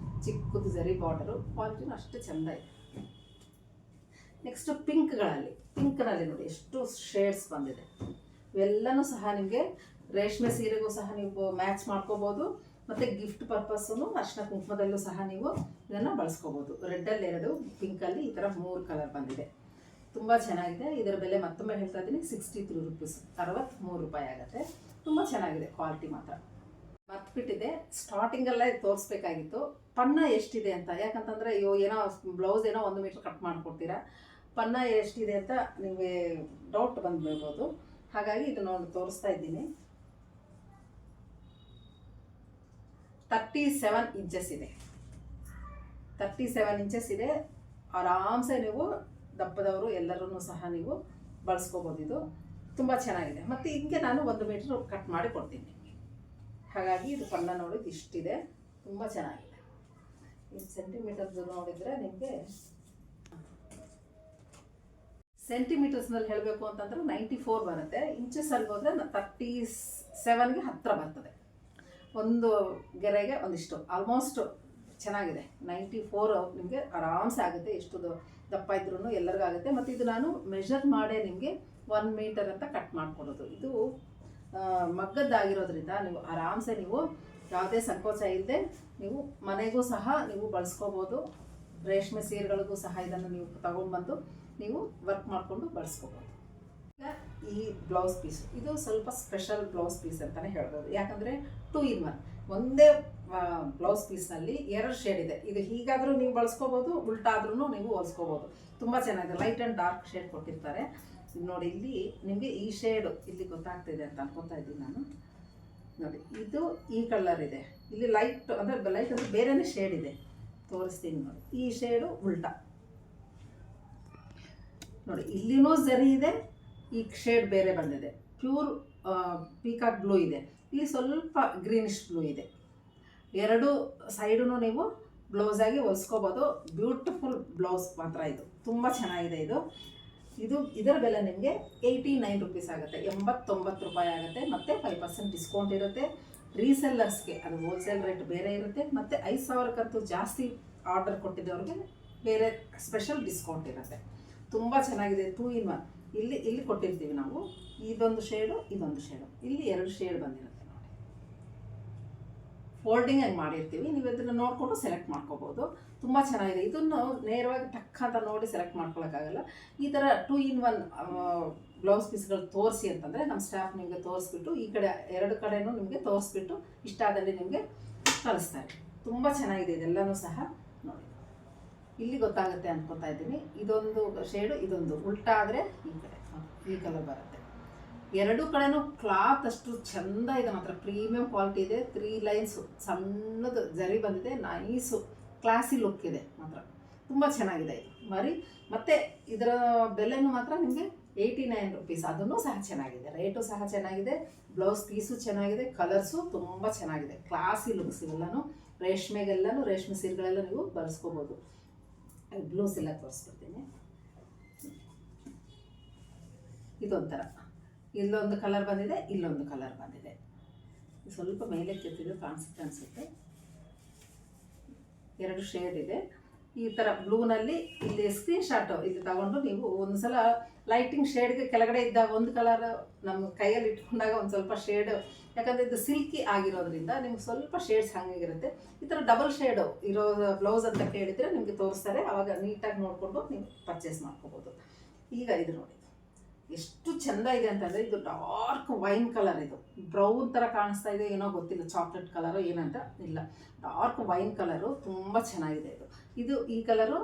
Speaker 1: ಚಿಕ್ಕದು ಜರಿ ಬಾರ್ಡರು, ಕ್ವಾಲಿಟಿನೂ ಅಷ್ಟು ಚೆಂದ ಇದೆ. ನೆಕ್ಸ್ಟು ಪಿಂಕ್ನಲ್ಲಿ ನೋಡಿ ಎಷ್ಟು ಶೇಡ್ಸ್ ಬಂದಿದೆ. ಇವೆಲ್ಲನೂ ಸಹ ನಿಮಗೆ ರೇಷ್ಮೆ ಸೀರೆಗೂ ಸಹ ನೀವು ಮ್ಯಾಚ್ ಮಾಡ್ಕೋಬೋದು, ಮತ್ತು ಗಿಫ್ಟ್ ಪರ್ಪಸ್ಸು ಅರಿಶಿನ ಕುಂಕುಮದಲ್ಲೂ ಸಹ ನೀವು ಇದನ್ನು ಬಳಸ್ಕೋಬೋದು. ರೆಡ್ಡಲ್ಲಿ 2, ಪಿಂಕಲ್ಲಿ ಈ ಥರ 3 ಕಲರ್ ಬಂದಿದೆ. ತುಂಬ ಚೆನ್ನಾಗಿದೆ. ಇದರ ಬೆಲೆ ಮತ್ತೊಮ್ಮೆ ಹೇಳ್ತಾ ಇದ್ದೀನಿ, 63 ರುಪೀಸ್, 63 ರೂಪಾಯಿ ಆಗುತ್ತೆ. ತುಂಬ ಚೆನ್ನಾಗಿದೆ, ಕ್ವಾಲಿಟಿ ಮಾತ್ರ. ಮರ್ತ್ಬಿಟ್ಟಿದೆ, ಸ್ಟಾರ್ಟಿಂಗಲ್ಲೇ ತೋರಿಸ್ಬೇಕಾಗಿತ್ತು ಪನ್ನ ಎಷ್ಟಿದೆ ಅಂತ. ಯಾಕಂತಂದರೆ ಏನೋ ಬ್ಲೌಸ್ ಏನೋ 1 ಮೀಟ್ರ್ ಕಟ್ ಮಾಡಿಕೊಡ್ತೀರಾ, ಪನ್ನ ಎಷ್ಟಿದೆ ಅಂತ ನಿಮಗೆ ಡೌಟ್ ಬಂದುಬಿಡ್ಬೋದು. ಹಾಗಾಗಿ ಇದು ನೋಡಿ ತೋರಿಸ್ತಾ ಇದ್ದೀನಿ. 37 ಇಂಚಸ್ ಇದೆ, 37 ಇಂಚಸ್ ಇದೆ. ಆರಾಮ್ಸೆ ನೀವು ದಪ್ಪದವರು ಎಲ್ಲರೂ ಸಹ ನೀವು ಬಳಸ್ಕೋಬೋದು. ಇದು ತುಂಬ ಚೆನ್ನಾಗಿದೆ. ಮತ್ತು ಹಿಂಗೆ ನಾನು 1 ಮೀಟ್ರ್ ಕಟ್ ಮಾಡಿ ಕೊಡ್ತೀನಿ. ಹಾಗಾಗಿ ಇದು ಪನ್ನ ನೋಡಿದ್ದು ಇಷ್ಟಿದೆ, ತುಂಬ ಚೆನ್ನಾಗಿದೆ. ಇದು ಸೆಂಟಿಮೀಟರ್ಸ್ ನೋಡಿದರೆ ನಿಮಗೆ ಸೆಂಟಿಮೀಟರ್ಸ್ನಲ್ಲಿ ಹೇಳಬೇಕು ಅಂತಂದರೆ 94 ಬರುತ್ತೆ. ಇಂಚಸ್ಸಲ್ಲಿ ಹೋದರೆ 37ಗೆ ಹತ್ತಿರ ಬರ್ತದೆ. ಒಂದು ಗೆರೆಗೆ ಒಂದಿಷ್ಟು, ಆಲ್ಮೋಸ್ಟ್ ಚೆನ್ನಾಗಿದೆ. 94 ನಿಮಗೆ ಆರಾಮ್ಸೆ ಆಗುತ್ತೆ, ಎಷ್ಟು ದಪ್ಪ ಇದ್ರೂ ಎಲ್ಲರಿಗೂ ಆಗುತ್ತೆ. ಮತ್ತು ಇದು ನಾನು ಮೆಷರ್ ಮಾಡೇ ನಿಮಗೆ 1 ಮೀಟರ್ ಅಂತ ಕಟ್ ಮಾಡಿಕೊಡೋದು. ಇದು ಮಗ್ಗದ್ದಾಗಿರೋದ್ರಿಂದ ನೀವು ಆರಾಮ್ಸೆ ನೀವು ಯಾವುದೇ ಸಂಕೋಚ ಇಲ್ಲದೆ ನೀವು ಮನೆಗೂ ಸಹ ನೀವು ಬಳಸ್ಕೋಬೋದು. ರೇಷ್ಮೆ ಸೀರೆಗಳಿಗೂ ಸಹ ಇದನ್ನು ನೀವು ತಗೊಂಡ್ಬಂದು ನೀವು ವರ್ಕ್ ಮಾಡಿಕೊಂಡು ಬಳಸ್ಕೋಬೋದು. ಈಗ ಈ ಬ್ಲೌಸ್ ಪೀಸ್ ಇದು ಸ್ವಲ್ಪ ಸ್ಪೆಷಲ್ ಬ್ಲೌಸ್ ಪೀಸ್ ಅಂತಲೇ ಹೇಳ್ಬೋದು. ಯಾಕಂದರೆ 2 in 1 ಒಂದೇ ಬ್ಲೌಸ್ ಪೀಸ್ನಲ್ಲಿ 2 ಶೇಡ್ ಇದೆ. ಇದು ಹೀಗಾದರೂ ನೀವು ಬಳಸ್ಕೋಬೋದು, ಉಲ್ಟಾದ್ರೂ ನೀವು ಹೊಲಿಸ್ಕೋಬೋದು. ತುಂಬ ಚೆನ್ನಾಗಿದೆ, ಲೈಟ್ ಆ್ಯಂಡ್ ಡಾರ್ಕ್ ಶೇಡ್ ಕೊಟ್ಟಿರ್ತಾರೆ. ನೋಡಿ, ಇಲ್ಲಿ ನಿಮಗೆ ಈ ಶೇಡು ಇಲ್ಲಿ ಗೊತ್ತಾಗ್ತಿದೆ ಅಂತ ಅನ್ಕೊತಾ ಇದ್ದೀನಿ ನಾನು. ನೋಡಿ, ಇದು ಈ ಕಲರ್ ಇದೆ, ಇಲ್ಲಿ ಲೈಟ್ ಅಂದರೆ ಬೇರೆನೇ ಶೇಡ್ ಇದೆ, ತೋರಿಸ್ತೀನಿ ನೋಡಿ. ಈ ಶೇಡು ಉಲ್ಟಾ ನೋಡಿ, ಇಲ್ಲಿನೂ ಝರಿ ಇದೆ, ಈ ಶೇಡ್ ಬೇರೆ ಬಂದಿದೆ. ಪ್ಯೂರ್ ಪೀಕಾಕ್ ಬ್ಲೂ ಇದೆ, ಇಲ್ಲಿ ಸ್ವಲ್ಪ ಗ್ರೀನಿಶ್ ಬ್ಲೂ ಇದೆ. 2 ಸೈಡೂ ನೀವು ಬ್ಲೌಸಾಗಿ ಹೊಲಿಸ್ಕೋಬೋದು. ಬ್ಯೂಟಿಫುಲ್ ಬ್ಲೌಸ್ ಮಾತ್ರ ಇದು, ತುಂಬ ಚೆನ್ನಾಗಿದೆ. ಇದರ ಬೆಲೆ ನಿಮಗೆ 89 ರುಪೀಸ್ ಆಗುತ್ತೆ, 89 ರೂಪಾಯಿ ಆಗುತ್ತೆ. ಮತ್ತು 5% ಡಿಸ್ಕೌಂಟ್ ಇರುತ್ತೆ. ರೀಸೆಲ್ಲರ್ಸ್ಗೆ ಅದು ಹೋಲ್ಸೇಲ್ ರೇಟ್ ಬೇರೆ ಇರುತ್ತೆ, ಮತ್ತು 5,000ಕ್ಕಂತೂ ಜಾಸ್ತಿ ಆರ್ಡರ್ ಕೊಟ್ಟಿದ್ದವ್ರಿಗೆ ಬೇರೆ ಸ್ಪೆಷಲ್ ಡಿಸ್ಕೌಂಟ್ ಇರುತ್ತೆ. ತುಂಬ ಚೆನ್ನಾಗಿದೆ, 2 in 1. ಇಲ್ಲಿ ಕೊಟ್ಟಿರ್ತೀವಿ ನಾವು, ಇದೊಂದು ಶೇಡು ಇದೊಂದು ಶೇಡು, ಇಲ್ಲಿ 2 ಶೇಡ್ ಬಂದಿರುತ್ತೆ ನೋಡಿ. ಫೋಲ್ಡಿಂಗ್ ಆಗಿ ಮಾಡಿರ್ತೀವಿ, ನೀವು ಇದನ್ನು ನೋಡಿಕೊಂಡು ಸೆಲೆಕ್ಟ್ ಮಾಡ್ಕೋಬೋದು. ತುಂಬ ಚೆನ್ನಾಗಿದೆ. ಇದನ್ನು ನೇರವಾಗಿ ಟಕ್ ಅಂತ ನೋಡಿ ಸೆಲೆಕ್ಟ್ ಮಾಡ್ಕೊಳಕ್ಕಾಗಲ್ಲ. ಈ ಥರ 2 in 1 ಬ್ಲೌಸ್ ಪೀಸ್ಗಳು ತೋರಿಸಿ ಅಂತಂದರೆ ನಮ್ಮ ಸ್ಟಾಫ್ ನಿಮಗೆ ತೋರಿಸ್ಬಿಟ್ಟು ಈ ಕಡೆ 2 ಕಡೆನೂ ನಿಮಗೆ ತೋರಿಸ್ಬಿಟ್ಟು ಇಷ್ಟ ಆದಲ್ಲಿ ನಿಮಗೆ ಕಳಿಸ್ತಾರೆ. ತುಂಬ ಚೆನ್ನಾಗಿದೆ ಇದೆಲ್ಲನೂ ಸಹ ನೋಡಿ. ಇಲ್ಲಿ ಗೊತ್ತಾಗುತ್ತೆ ಅನ್ಕೋತಾ ಇದ್ದೀನಿ. ಇದೊಂದು ಶೇಡು ಇದೊಂದು ಉಲ್ಟಾ ಆದರೆ ಈ ಕಲರ್ ಬರುತ್ತೆ. 2 ಕಡೆನೂ ಕ್ಲಾತ್ ಅಷ್ಟು ಚೆಂದ ಇದೆ ಮಾತ್ರ, ಪ್ರೀಮಿಯಂ ಕ್ವಾಲಿಟಿ ಇದೆ. 3 ಲೈನ್ಸು ಸಣ್ಣದು ಜರಿ ಬಂದಿದೆ, ನೈಸು ಕ್ಲಾಸಿ ಲುಕ್ ಇದೆ ಮಾತ್ರ, ತುಂಬ ಚೆನ್ನಾಗಿದೆ ಇದು ಮರಿ. ಮತ್ತು ಇದರ ಬೆಲೆನೂ ಮಾತ್ರ ನಿಮಗೆ 89 rupees. ಅದನ್ನು ಸಹ ಚೆನ್ನಾಗಿದೆ, ರೇಟು ಸಹ ಚೆನ್ನಾಗಿದೆ, ಬ್ಲೌಸ್ ಪೀಸು ಚೆನ್ನಾಗಿದೆ, ಕಲರ್ಸು ತುಂಬ ಚೆನ್ನಾಗಿದೆ, ಕ್ಲಾಸಿ ಲುಕ್ಸ್. ಇವೆಲ್ಲನೂ ರೇಷ್ಮೆಗೆಲ್ಲನೂ ರೇಷ್ಮೆ ಸೀರೆಗಳೆಲ್ಲ ನೀವು ಬಳಸ್ಕೋಬೋದು. ಬ್ಲೌಸ್ ಎಲ್ಲ ತೋರಿಸ್ಬಿಡ್ತೀನಿ. ಇದೊಂಥರ ಇಲ್ಲೊಂದು ಕಲರ್ ಬಂದಿದೆ, ಇಲ್ಲೊಂದು ಕಲರ್ ಬಂದಿದೆ. ಸ್ವಲ್ಪ ಮೇಲೆ ಕೆತ್ತಿದ್ರೆ ಅನಿಸುತ್ತೆ. 2 ಶೇಡ್ ಇದೆ. ಈ ಥರ ಬ್ಲೂನಲ್ಲಿ ಇಲ್ಲಿ ಸ್ಕ್ರೀನ್ಶಾಟು ಇಲ್ಲಿ ತಗೊಂಡು ನೀವು ಒಂದು ಸಲ ಲೈಟಿಂಗ್ ಶೇಡ್ಗೆ ಕೆಳಗಡೆ ಇದ್ದಾಗ ಒಂದು ಕಲರ್ ನಮ್ಮ ಕೈಯಲ್ಲಿ ಇಟ್ಕೊಂಡಾಗ ಒಂದು ಸ್ವಲ್ಪ ಶೇಡ್, ಯಾಕಂದರೆ ಇದು ಸಿಲ್ಕಿ ಆಗಿರೋದ್ರಿಂದ ನಿಮ್ಗೆ ಸ್ವಲ್ಪ ಶೇಡ್ಸ್ ಹಾಗಿರುತ್ತೆ. ಈ ಥರ ಡಬಲ್ ಶೇಡು ಇರೋ ಬ್ಲೌಸ್ ಅಂತ ಕೇಳಿದರೆ ನಿಮಗೆ ತೋರಿಸ್ತಾರೆ, ಆವಾಗ ನೀಟಾಗಿ ನೋಡಿಕೊಂಡು ನೀವು ಪರ್ಚೇಸ್ ಮಾಡ್ಕೋಬೋದು. ಈಗ ಇದು ನೋಡಿ ಎಷ್ಟು ಚೆಂದ ಇದೆ ಅಂತಂದರೆ, ಇದು ಡಾರ್ಕ್ ವೈನ್ ಕಲರ್, ಇದು ಬ್ರೌನ್ ಥರ ಕಾಣಿಸ್ತಾ ಇದೆ, ಏನೋ ಗೊತ್ತಿಲ್ಲ, ಚಾಕ್ಲೇಟ್ ಕಲರು ಏನಂತ ಇಲ್ಲ, ಡಾರ್ಕ್ ವೈನ್ ಕಲರು, ತುಂಬ ಚೆನ್ನಾಗಿದೆ ಇದು. ಈ ಕಲರು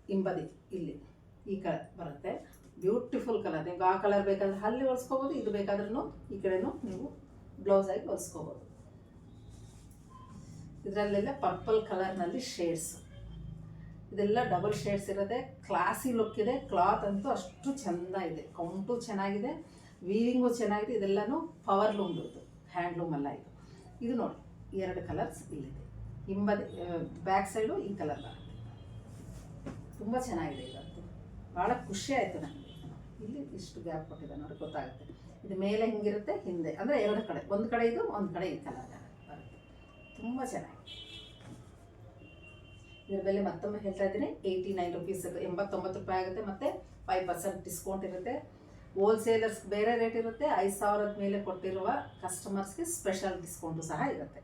Speaker 1: ಹಿಂಬದಿ ಇಲ್ಲಿ ಈ ಕಲರ್ ಬರುತ್ತೆ, ಬ್ಯೂಟಿಫುಲ್ ಕಲರ್. ನೀವು ಆ ಕಲರ್ ಬೇಕಾದ್ರೆ ಅಲ್ಲಿ ಹೊಲಿಸ್ಕೋಬೋದು, ಇದು ಬೇಕಾದ್ರೂ ಈ ಕಡೆನೂ ನೀವು ಬ್ಲೌಸ್ ಆಗಿ ಹೊಲಿಸ್ಕೋಬೋದು. ಇದರಲ್ಲೆಲ್ಲ ಪರ್ಪಲ್ ಕಲರ್ನಲ್ಲಿ ಶೇಡ್ಸ್, ಇದೆಲ್ಲ ಡಬಲ್ ಶೇಡ್ಸ್ ಇರೋದೆ, ಕ್ಲಾಸಿ ಲುಕ್ ಇದೆ. ಕ್ಲಾತ್ ಅಂತೂ ಅಷ್ಟು ಚೆಂದ ಇದೆ, ಕೌಂಟು ಚೆನ್ನಾಗಿದೆ, ವೀವಿಂಗು ಚೆನ್ನಾಗಿದೆ. ಇದೆಲ್ಲನೂ ಪವರ್ ಲೂಮ್ದು, ಇದು ಹ್ಯಾಂಡ್ಲೂಮ್ ಅಲ್ಲ ಇದು. ಇದು ನೋಡಿ 2 ಕಲರ್ಸ್ ಇಲ್ಲಿದೆ. ಹಿಂಬದಿ ಬ್ಯಾಕ್ ಸೈಡು ಈ ಕಲರ್ ಬರುತ್ತೆ, ತುಂಬ ಚೆನ್ನಾಗಿದೆ. ಇದಂತೂ ಭಾಳ ಖುಷಿ ಆಯಿತು ನನಗೆ. ಇಲ್ಲಿ ಇಷ್ಟು ಗ್ಯಾಪ್ ಕೊಟ್ಟಿದೆ ನೋಡಿ, ಗೊತ್ತಾಗುತ್ತೆ. ಇದು ಮೇಲೆ ಹಿಂಗಿರುತ್ತೆ, ಹಿಂದೆ ಅಂದರೆ 2 ಕಡೆ, ಒಂದು ಕಡೆ ಇದು ಒಂದು ಕಡೆ ಈ ಕಲರ್ ಬರುತ್ತೆ, ತುಂಬ ಚೆನ್ನಾಗಿದೆ. ಇದರ ಬೆಲೆ ಮತ್ತೊಮ್ಮೆ ಹೇಳ್ತಾ ಇದ್ದೀನಿ, 89 rupees, 89 ರೂಪಾಯಿ ಆಗುತ್ತೆ. ಮತ್ತು 5% ಡಿಸ್ಕೌಂಟ್ ಇರುತ್ತೆ. ಹೋಲ್ಸೇಲರ್ಸ್ ಬೇರೆ ರೇಟ್ ಇರುತ್ತೆ, 5,000 ಮೇಲೆ ಕೊಟ್ಟಿರುವ ಕಸ್ಟಮರ್ಸ್ಗೆ ಸ್ಪೆಷಲ್ ಡಿಸ್ಕೌಂಟು ಸಹ ಇರುತ್ತೆ.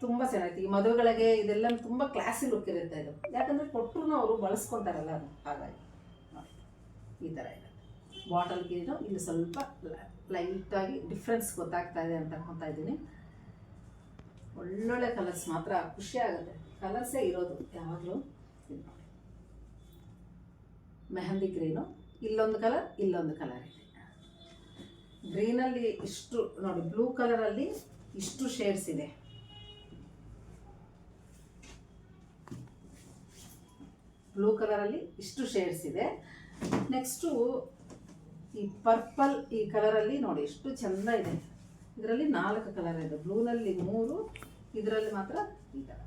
Speaker 1: ತುಂಬ ಚೆನ್ನಾಗಿದೆ. ಈ ಮದುವೆಗಳಿಗೆ ಇದೆಲ್ಲ ತುಂಬ ಕ್ಲಾಸಿ ಲುಕ್ ಇರುತ್ತೆ ಇದು, ಯಾಕಂದರೆ ಕೊಟ್ಟರು ಅವರು ಬಳಸ್ಕೊತಾರಲ್ಲ ಅದು, ಹಾಗಾಗಿ ನೋಡಿ ಈ ಥರ ಇದೆ. ಬಾಟಲ್ಗಿರೋ ಇಲ್ಲಿ ಸ್ವಲ್ಪ ಲೈಟಾಗಿ ಡಿಫ್ರೆನ್ಸ್ ಗೊತ್ತಾಗ್ತಾ ಇದೆ ಅಂತ ಅನ್ಕೊತಾ ಇದ್ದೀನಿ. ಒಳ್ಳೊಳ್ಳೆ ಕಲರ್ಸ್ ಮಾತ್ರ, ಖುಷಿ ಆಗುತ್ತೆ. ಕಲರ್ಸೇ ಇರೋದು ಯಾವಾಗಲೂ. ಇದು ನೋಡಿ ಮೆಹಂದಿ ಗ್ರೀನು, ಇಲ್ಲೊಂದು ಕಲರ್ ಇಲ್ಲೊಂದು ಕಲರ್ ಇದೆ. ಗ್ರೀನಲ್ಲಿ ಇಷ್ಟು ನೋಡಿ, ಬ್ಲೂ ಕಲರಲ್ಲಿ ಇಷ್ಟು ಶೇಡ್ಸ್ ಇದೆ. ಬ್ಲೂ ಕಲರಲ್ಲಿ ಇಷ್ಟು ಶೇಡ್ಸ್ ಇದೆ. ನೆಕ್ಸ್ಟು ಈ ಪರ್ಪಲ್ ಈ ಕಲರಲ್ಲಿ ನೋಡಿ ಎಷ್ಟು ಚೆಂದ ಇದೆ. ಇದರಲ್ಲಿ 4 ಕಲರ್ ಇದೆ, ಬ್ಲೂನಲ್ಲಿ 3, ಇದರಲ್ಲಿ ಮಾತ್ರ ಈ ಥರ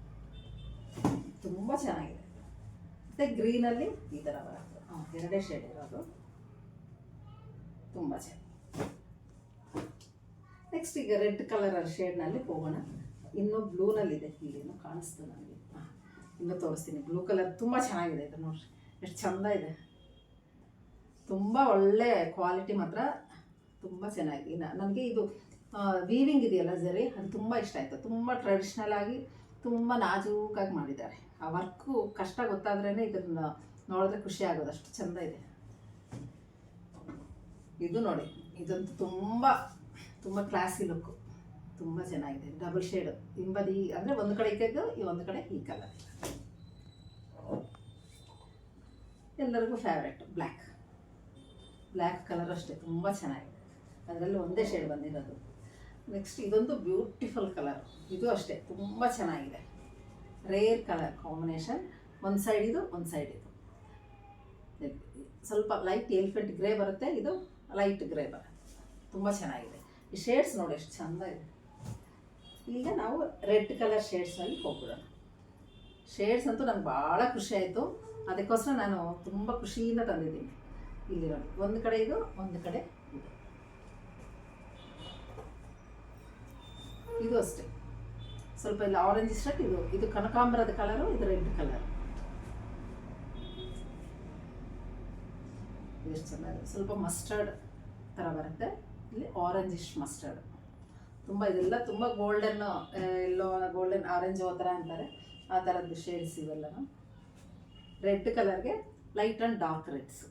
Speaker 1: ತುಂಬ ಚೆನ್ನಾಗಿದೆ. ಮತ್ತು ಗ್ರೀನಲ್ಲಿ ಈ ಥರ ಬರುತ್ತೆ, 2 ಶೇಡ್ ಇರೋದು, ತುಂಬ ಚೆನ್ನಾಗಿ. ನೆಕ್ಸ್ಟ್ ಈಗ ರೆಡ್ ಕಲರ್ ಶೇಡ್ನಲ್ಲಿ ಹೋಗೋಣ. ಇನ್ನೂ ಬ್ಲೂನಲ್ಲಿದೆ, ಇಲ್ಲೇನೋ ಕಾಣಿಸ್ತು ನನಗೆ, ಇನ್ನೂ ತೋರಿಸ್ತೀನಿ. ಬ್ಲೂ ಕಲರ್ ತುಂಬ ಚೆನ್ನಾಗಿದೆ ಇದು, ನೋಡಿರಿ ಎಷ್ಟು ಚೆಂದ ಇದೆ, ತುಂಬ ಒಳ್ಳೆ ಕ್ವಾಲಿಟಿ ಮಾತ್ರ, ತುಂಬ ಚೆನ್ನಾಗಿದೆ. ನನಗೆ ಇದು ವೀವಿಂಗ್ ಇದೆಯಲ್ಲ ಜರಿ, ಅದು ತುಂಬ ಇಷ್ಟ ಆಯಿತು. ತುಂಬ ಟ್ರೆಡಿಷ್ನಲ್ ಆಗಿ ತುಂಬ ನಾಜೂಕಾಗಿ ಮಾಡಿದ್ದಾರೆ. ಆ ವರ್ಕು ಕಷ್ಟ ಗೊತ್ತಾದ್ರೇ ಇದನ್ನು ನೋಡಿದ್ರೆ ಖುಷಿ ಆಗೋದು, ಅಷ್ಟು ಚೆಂದ ಇದೆ. ಇದು ನೋಡಿ, ಇದಂತೂ ತುಂಬ ತುಂಬ ಕ್ಲಾಸಿ ಲುಕ್ಕು, ತುಂಬ ಚೆನ್ನಾಗಿದೆ. ಡಬಲ್ ಶೇಡು ಹಿಂಬದಿ ಅಂದರೆ ಒಂದು ಕಡೆ ಇದ್ದು ಈ ಒಂದು ಕಡೆ ಈ ಕಲರ್, ಎಲ್ಲರಿಗೂ ಫೇವ್ರೆಟ್ ಬ್ಲ್ಯಾಕ್ ಕಲರ್ ಅಷ್ಟೇ, ತುಂಬ ಚೆನ್ನಾಗಿದೆ. ಅದರಲ್ಲಿ ಒಂದೇ ಶೇಡ್ ಬಂದಿರೋದು. ನೆಕ್ಸ್ಟ್ ಇದೊಂದು ಬ್ಯೂಟಿಫುಲ್ ಕಲರ್, ಇದು ಅಷ್ಟೇ ತುಂಬ ಚೆನ್ನಾಗಿದೆ. ರೇರ್ ಕಲರ್ ಕಾಂಬಿನೇಷನ್, ಒಂದು ಸೈಡ್ ಇದು ಒಂದು ಸೈಡ್ ಇದು, ಸ್ವಲ್ಪ ಲೈಟ್ ಎಲಿಫೆಂಟ್ ಗ್ರೇ ಬರುತ್ತೆ, ಇದು ಲೈಟ್ ಗ್ರೇ ಬರುತ್ತೆ, ತುಂಬ ಚೆನ್ನಾಗಿದೆ. ಈ ಶೇಡ್ಸ್ ನೋಡಿ ಎಷ್ಟು ಚೆಂದ ಇದೆ. ಈಗ ನಾವು ರೆಡ್ ಕಲರ್ ಶೇಡ್ಸ್ನಲ್ಲಿ ಹೋಗ್ಬಿಡೋಣ. ಶೇಡ್ಸ್ ಅಂತೂ ನನಗೆ ಭಾಳ ಖುಷಿ ಆಯಿತು, ಅದಕ್ಕೋಸ್ಕರ ನಾನು ತುಂಬ ಖುಷಿಯಿಂದ ತಂದಿದ್ದೀನಿ. ಇಲ್ಲಿ ನೋಡಿ, ಒಂದು ಕಡೆ ಇದು ಒಂದು ಕಡೆ ಇದು, ಇದು ಅಷ್ಟೇ ಸ್ವಲ್ಪ ಇಲ್ಲ ಆರೆಂಜ್ ಶರ್ಟ್. ಇದು ಕನಕಾಂಬರದ ಕಲರು, ಇದು ರೆಡ್ ಕಲರ್. ಎಷ್ಟು ಚೆನ್ನಾಗಿದೆ. ಸ್ವಲ್ಪ ಮಸ್ಟರ್ಡ್ ಥರ ಬರುತ್ತೆ, ಇಲ್ಲಿ ಆರೆಂಜಿಶ್ ಮಸ್ಟರ್ಡ್. ತುಂಬ ಇದೆಲ್ಲ ತುಂಬ ಗೋಲ್ಡನ್ ಎಲ್ಲೋ ಗೋಲ್ಡನ್ ಆರೆಂಜ್ ಆ ಥರ ಅಂತಾರೆ, ಆ ಥರದ್ದು ಶೇಡ್ಸ್ ಇವೆಲ್ಲನೂ. Red ಕಲರ್ಗೆ light and dark ರೆಡ್ಸ್.